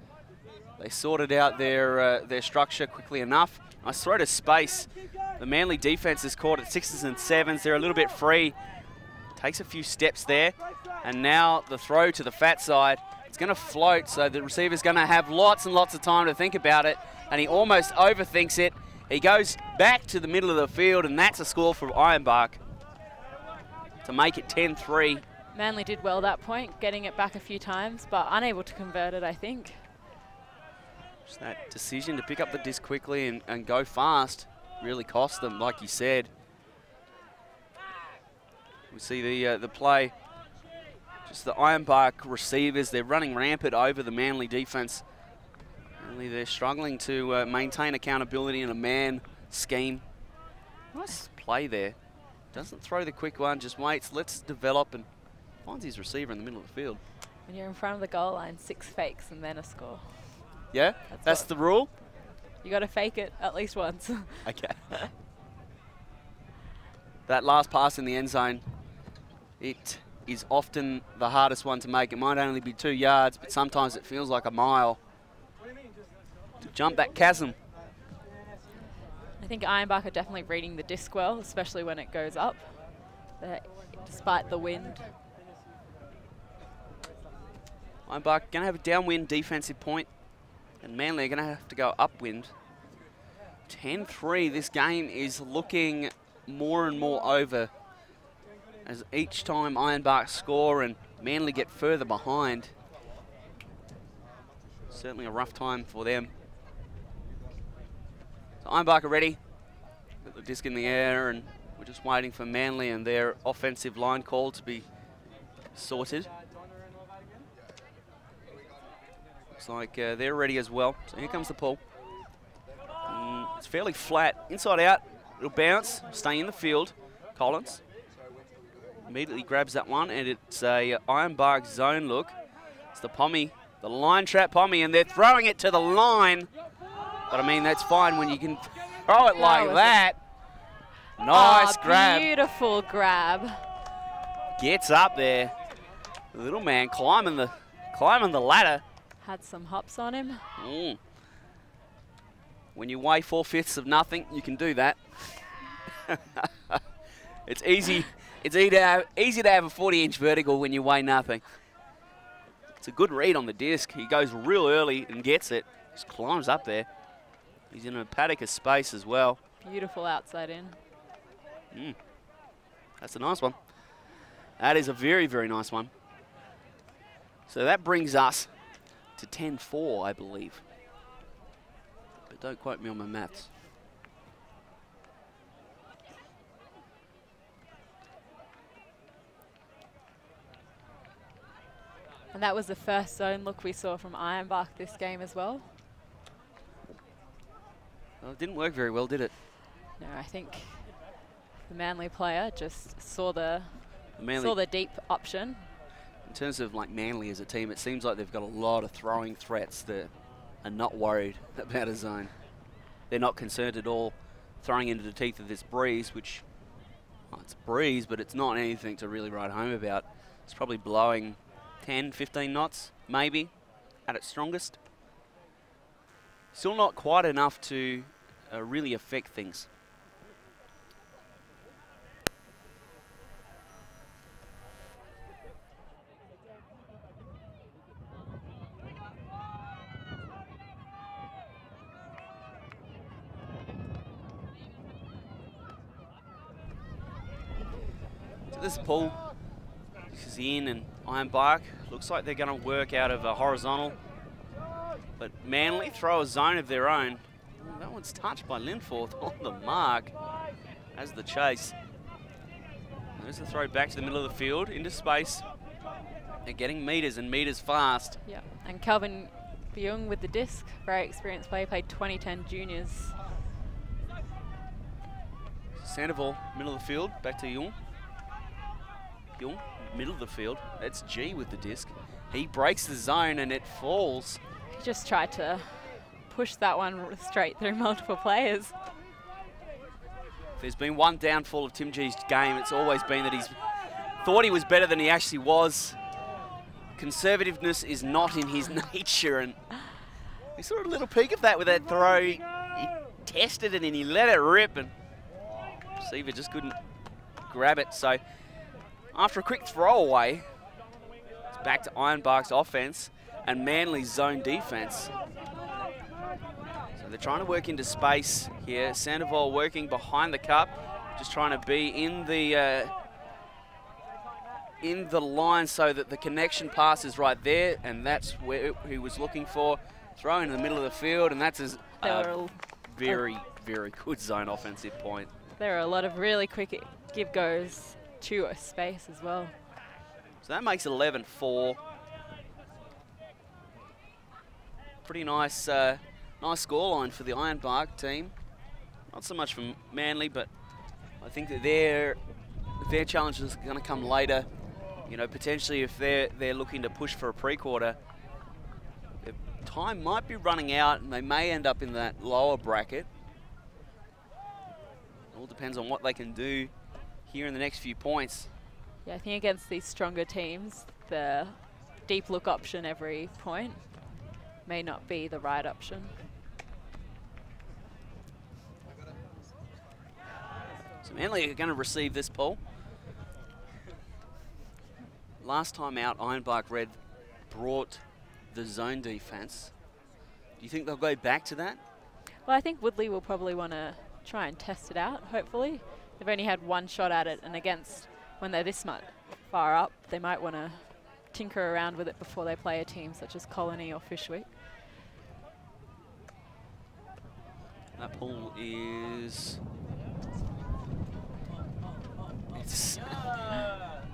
They sorted out their structure quickly enough. Nice throw to space. The Manly defense is caught at 6s and 7s. They're a little bit free. Takes a few steps there. And now the throw to the fat side. It's going to float, so the receiver's going to have lots and lots of time to think about it. And he almost overthinks it. He goes back to the middle of the field, and that's a score for Ironbark to make it 10-3. Manly did well that point, getting it back a few times, but unable to convert it, I think. Just that decision to pick up the disc quickly and go fast really cost them, like you said. We see the play. Just the Ironbark receivers, they're running rampant over the Manly defense. Only they're struggling to maintain accountability in a man scheme. Nice play there. Doesn't throw the quick one, just waits, lets it develop, and finds his receiver in the middle of the field. When you're in front of the goal line, 6 fakes and then a score. Yeah, that's the rule? You got to fake it at least once. Okay. That last pass in the end zone, it is often the hardest one to make. It might only be 2 yards, but sometimes it feels like a mile to jump that chasm. I think Ironbark are definitely reading the disc well, especially when it goes up, despite the wind. Ironbark going to have a downwind defensive point, and Manly are going to have to go upwind. 10-3, this game is looking more and more over as each time Ironbark score and Manly get further behind. Certainly a rough time for them. So Ironbark are ready. Got the disc in the air, and we're just waiting for Manly and their offensive line call to be sorted. Looks like they're ready as well. So here comes the pull. It's fairly flat, inside out. It'll bounce, stay in the field. Collins immediately grabs that one, and it's a Ironbark zone look. It's the Pommy, the line trap Pommy, and they're throwing it to the line. But I mean, that's fine when you can throw it like that. Nice grab. Beautiful grab. Gets up there. The little man climbing the ladder. Had some hops on him. When you weigh 4/5 of nothing, you can do that. It's easy. It's easy to have a 40-inch vertical when you weigh nothing. It's a good read on the disc. He goes real early and gets it. Just climbs up there. He's in a paddock of space as well. Beautiful outside in. That's a nice one. That is a very, very nice one. So that brings us to 10-4, I believe. But don't quote me on my maths. And that was the first zone look we saw from Ironbark this game as well. Well, it didn't work very well, did it? No, I think the Manly player just saw the deep option. In terms of like Manly as a team, it seems like they've got a lot of throwing threats that are not worried about a zone. They're not concerned at all throwing into the teeth of this breeze, which, well, it's a breeze, but it's not anything to really write home about. It's probably blowing 10, 15 knots, maybe, at its strongest. Still not quite enough to really affect things. So this pull, this is in, and Ironbark looks like they're going to work out of a horizontal. But Manly throw a zone of their own. Ooh, that one's touched by Linforth on the mark as the chase. There's the throw back to the middle of the field, into space. They're getting meters and meters fast. Yeah, and Calvin Byung with the disc, very experienced player, played 2010 juniors. Sandoval, middle of the field, back to Jung. Jung, middle of the field. That's G with the disc. He breaks the zone and it falls. He just tried to push that one straight through multiple players. If there's been one downfall of Tim G's game, it's always been that he's thought he was better than he actually was. Conservativeness is not in his nature, and we saw a little peek of that with that throw. He tested it and he let it rip, and Seaver just couldn't grab it. So after a quick throwaway, it's back to Ironbark's offense and Manly's zone defense. So they're trying to work into space here. Sandoval working behind the cup, just trying to be in the line so that the connection pass is right there, and that's where he was looking for. Throw in the middle of the field, and that's a very, very good zone offensive point. There are a lot of really quick give-goes to a space as well. So that makes it 11-4. Pretty nice, nice scoreline for the Ironbark team. Not so much from Manly, but I think that their challenge is going to come later. You know, potentially if they're looking to push for a pre-quarter, their time might be running out, and they may end up in that lower bracket. It all depends on what they can do here in the next few points. Yeah, I think against these stronger teams, the deep look option every point may not be the right option. So Manly are going to receive this ball. Last time out, Ironbark Red brought the zone defense. Do you think they'll go back to that? Well, I think Woodley will probably want to try and test it out, hopefully. They've only had one shot at it, and against when they're this much far up, they might want to tinker around with it before they play a team such as Colony or Fishwick. That pull is...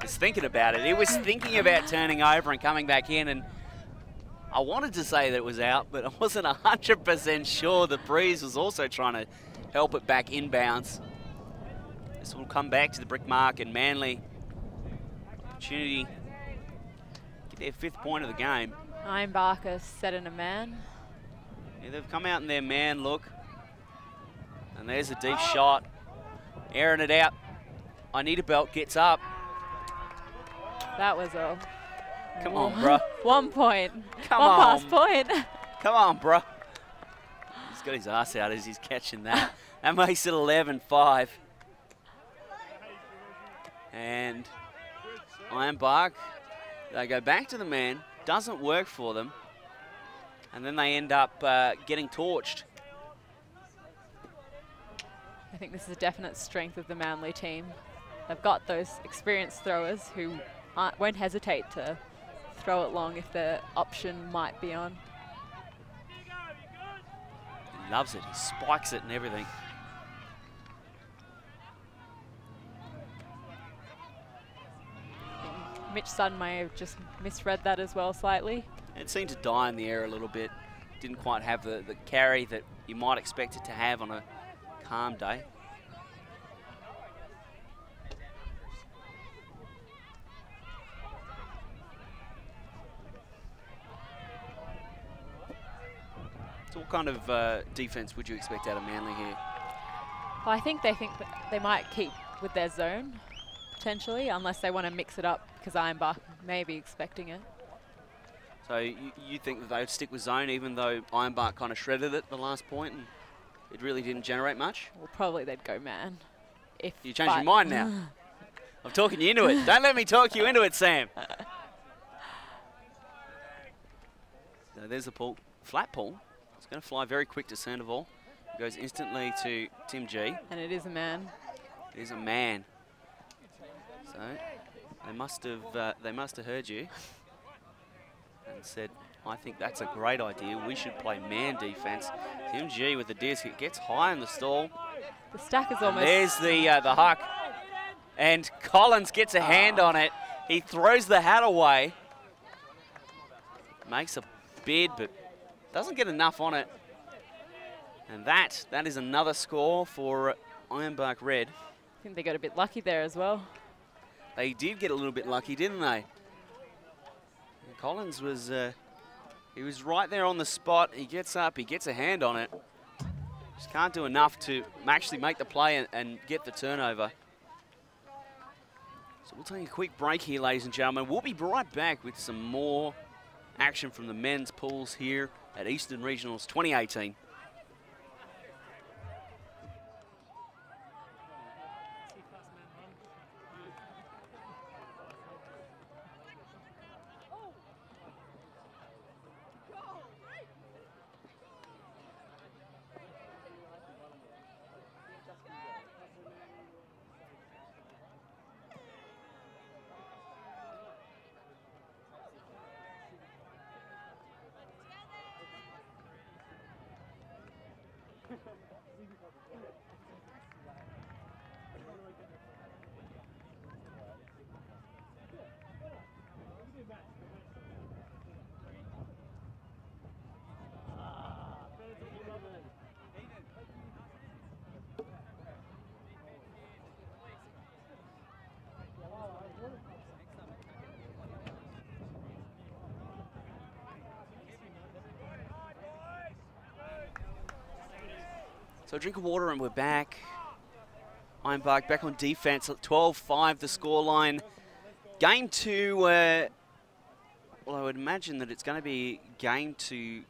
It's thinking about it. It was thinking about turning over and coming back in, and I wanted to say that it was out, but I wasn't 100% sure. The breeze was also trying to help it back inbounds. This will come back to the brick mark, and Manly opportunity to get their 5th point of the game. Ironbark is set in a man. Yeah, they've come out in their man look, and there's a deep shot. Airing it out. I need a belt, gets up. That was a... Come on, bruh. 1 point. Come One on. pass point. Come on, bruh. He's got his ass out as he's catching that. That makes it 11-5. And Ironbark, they go back to the man. Doesn't work for them. And then they end up getting torched. I think this is a definite strength of the Manly team. they've got those experienced throwers who won't hesitate to throw it long if the option might be on. He loves it. He spikes it and everything. Mitch Sutton may have just misread that as well slightly. It seemed to die in the air a little bit. Didn't quite have the carry that you might expect it to have on a calm day. So what kind of defense would you expect out of Manly here? Well, I think that they might keep with their zone, potentially, unless they want to mix it up, because Ironbark may be expecting it. So you think that they would stick with zone even though Ironbark kind of shredded it the last point and it really didn't generate much? Well, probably they'd go man. You changed your mind now. I'm talking you into it. Don't let me talk you into it, Sam. So there's a pull, flat pull. It's going to fly very quick to Sandoval. It goes instantly to Tim G. And it is a man. It is a man. So they must have heard you and said, I think that's a great idea. We should play man defense. Tim G with the disc. It gets high in the stall. The stack is almost... There's the huck. And Collins gets a hand on it. He throws the hat away. Makes a bid, but doesn't get enough on it. And that is another score for Ironbark Red. I think they got a bit lucky there as well. They did get a little bit lucky, didn't they? And Collins was, he was right there on the spot. He gets up, he gets a hand on it. Just can't do enough to actually make the play and get the turnover. So we'll take a quick break here, ladies and gentlemen. We'll be right back with some more action from the men's pools here at Eastern Regionals 2018. So a drink of water and we're back. Ironbark back on defense at 12-5 the scoreline. Game 2, well, I would imagine that it's going to be game to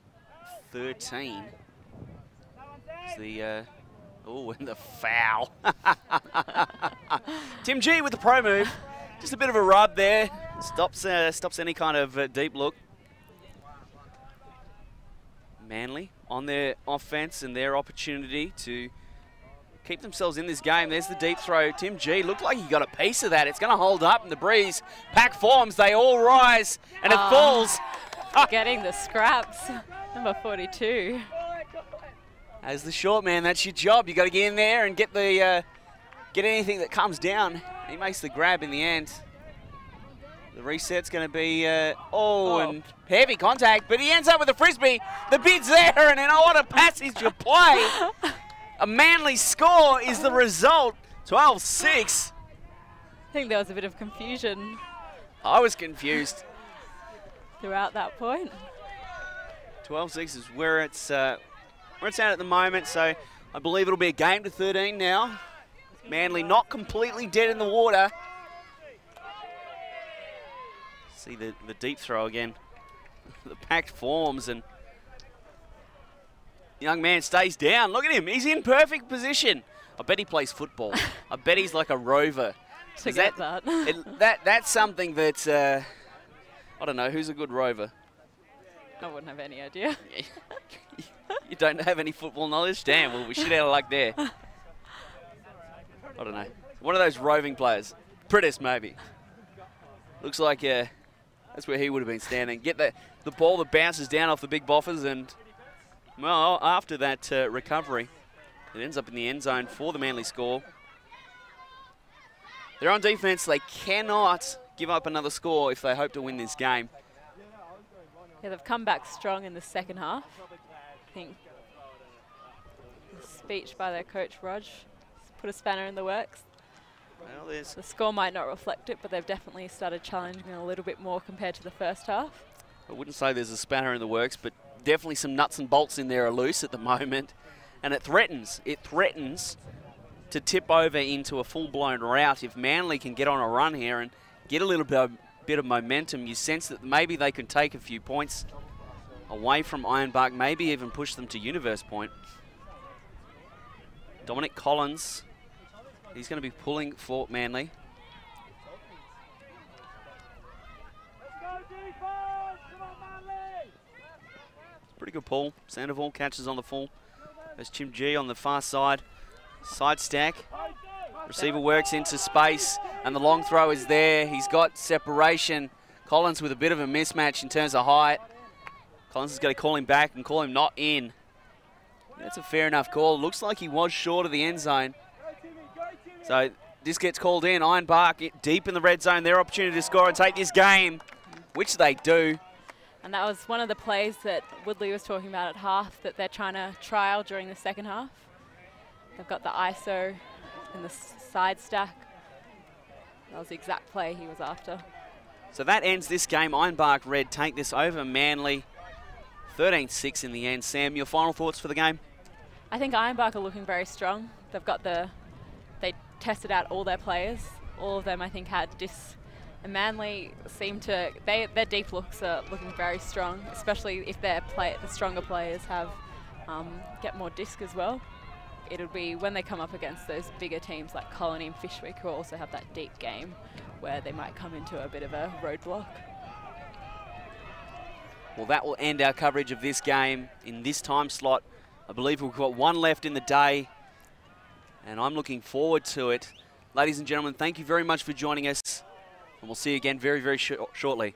13. It's the, oh, and the foul. Tim G with the pro move. Just a bit of a rub there. Stops any kind of deep look. Manly on their offense and their opportunity to keep themselves in this game. There's the deep throw. Tim G looked like he got a piece of that. It's going to hold up in the breeze. Pack forms. They all rise and it falls. Getting the scraps. Number 42. As the short man, that's your job. You got to get in there and get the get anything that comes down. He makes the grab in the end. The reset's going to be, and heavy contact, but he ends up with a frisbee. The bid's there, and then what a passage you play. A Manly score is the result, 12-6. I think there was a bit of confusion. I was confused. Throughout that point. 12-6 is where it's at at the moment, so I believe it'll be a game to 13 now. Manly not completely dead in the water. See the deep throw again. The packed forms and the young man stays down. Look at him. He's in perfect position. I bet he plays football. I bet he's like a rover. That's something that, I don't know, who's a good rover? I wouldn't have any idea. You don't have any football knowledge? Damn, well, we should have luck there. I don't know. One of those roving players. Pritis, maybe. Looks like that's where he would have been standing. Get the ball that bounces down off the big boffers, and, well, after that recovery, it ends up in the end zone for the Manly score. They're on defense. They cannot give up another score if they hope to win this game. Yeah, they've come back strong in the second half. I think the speech by their coach, Rog, put a spanner in the works. Well, the score might not reflect it, but they've definitely started challenging a little bit more compared to the first half. I wouldn't say there's a spanner in the works, but definitely some nuts and bolts in there are loose at the moment. And it threatens to tip over into a full-blown rout. If Manly can get on a run here and get a little bit of momentum, you sense that maybe they can take a few points away from Ironbark, maybe even push them to Universe Point. Dominic Collins, he's going to be pulling for Manly. Pretty good pull. Sandoval catches on the full. There's Tim G on the far side. Side stack. Receiver works into space, and the long throw is there. He's got separation. Collins with a bit of a mismatch in terms of height. Collins is going to call him back and call him not in. That's a fair enough call. Looks like he was short of the end zone. So this gets called in. Ironbark deep in the red zone. Their opportunity to score and take this game, which they do. And that was one of the plays that Woodley was talking about at half that they're trying to trial during the second half. They've got the ISO and the side stack. That was the exact play he was after. So that ends this game. Ironbark Red take this over Manly. 13-6 in the end. Sam, your final thoughts for the game? I think Ironbark are looking very strong. They've got they tested out all their players. All of them, I think, had and Manly seem to, their deep looks are looking very strong, especially if the stronger players get more disc as well. It'll be when they come up against those bigger teams like Colony and Fishwick, who also have that deep game where they might come into a bit of a roadblock. Well, that will end our coverage of this game in this time slot. I believe we've got one left in the day, and I'm looking forward to it. Ladies and gentlemen, thank you very much for joining us, and we'll see you again very, very shortly.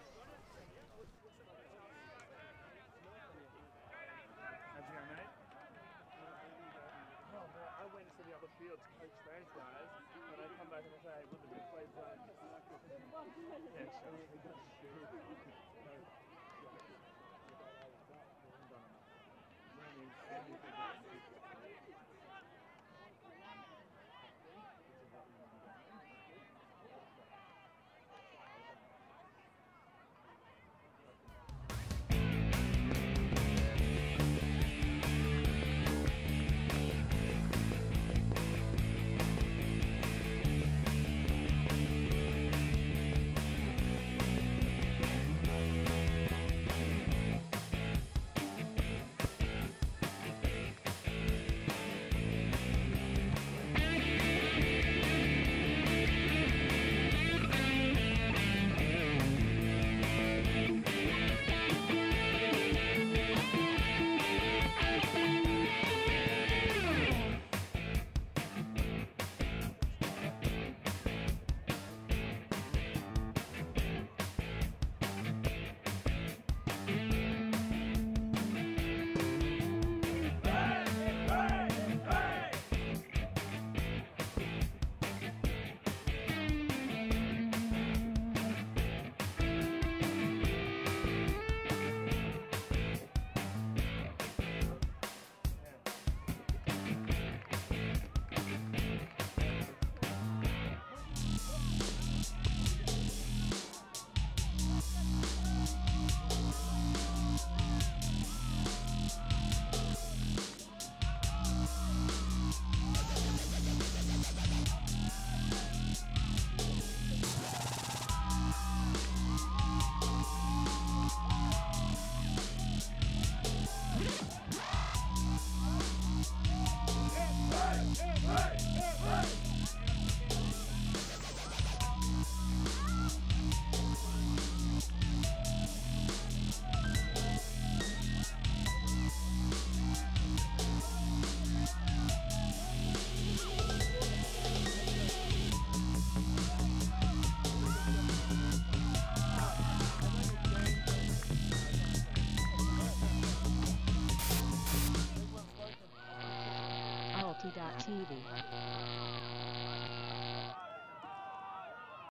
Manly.tv.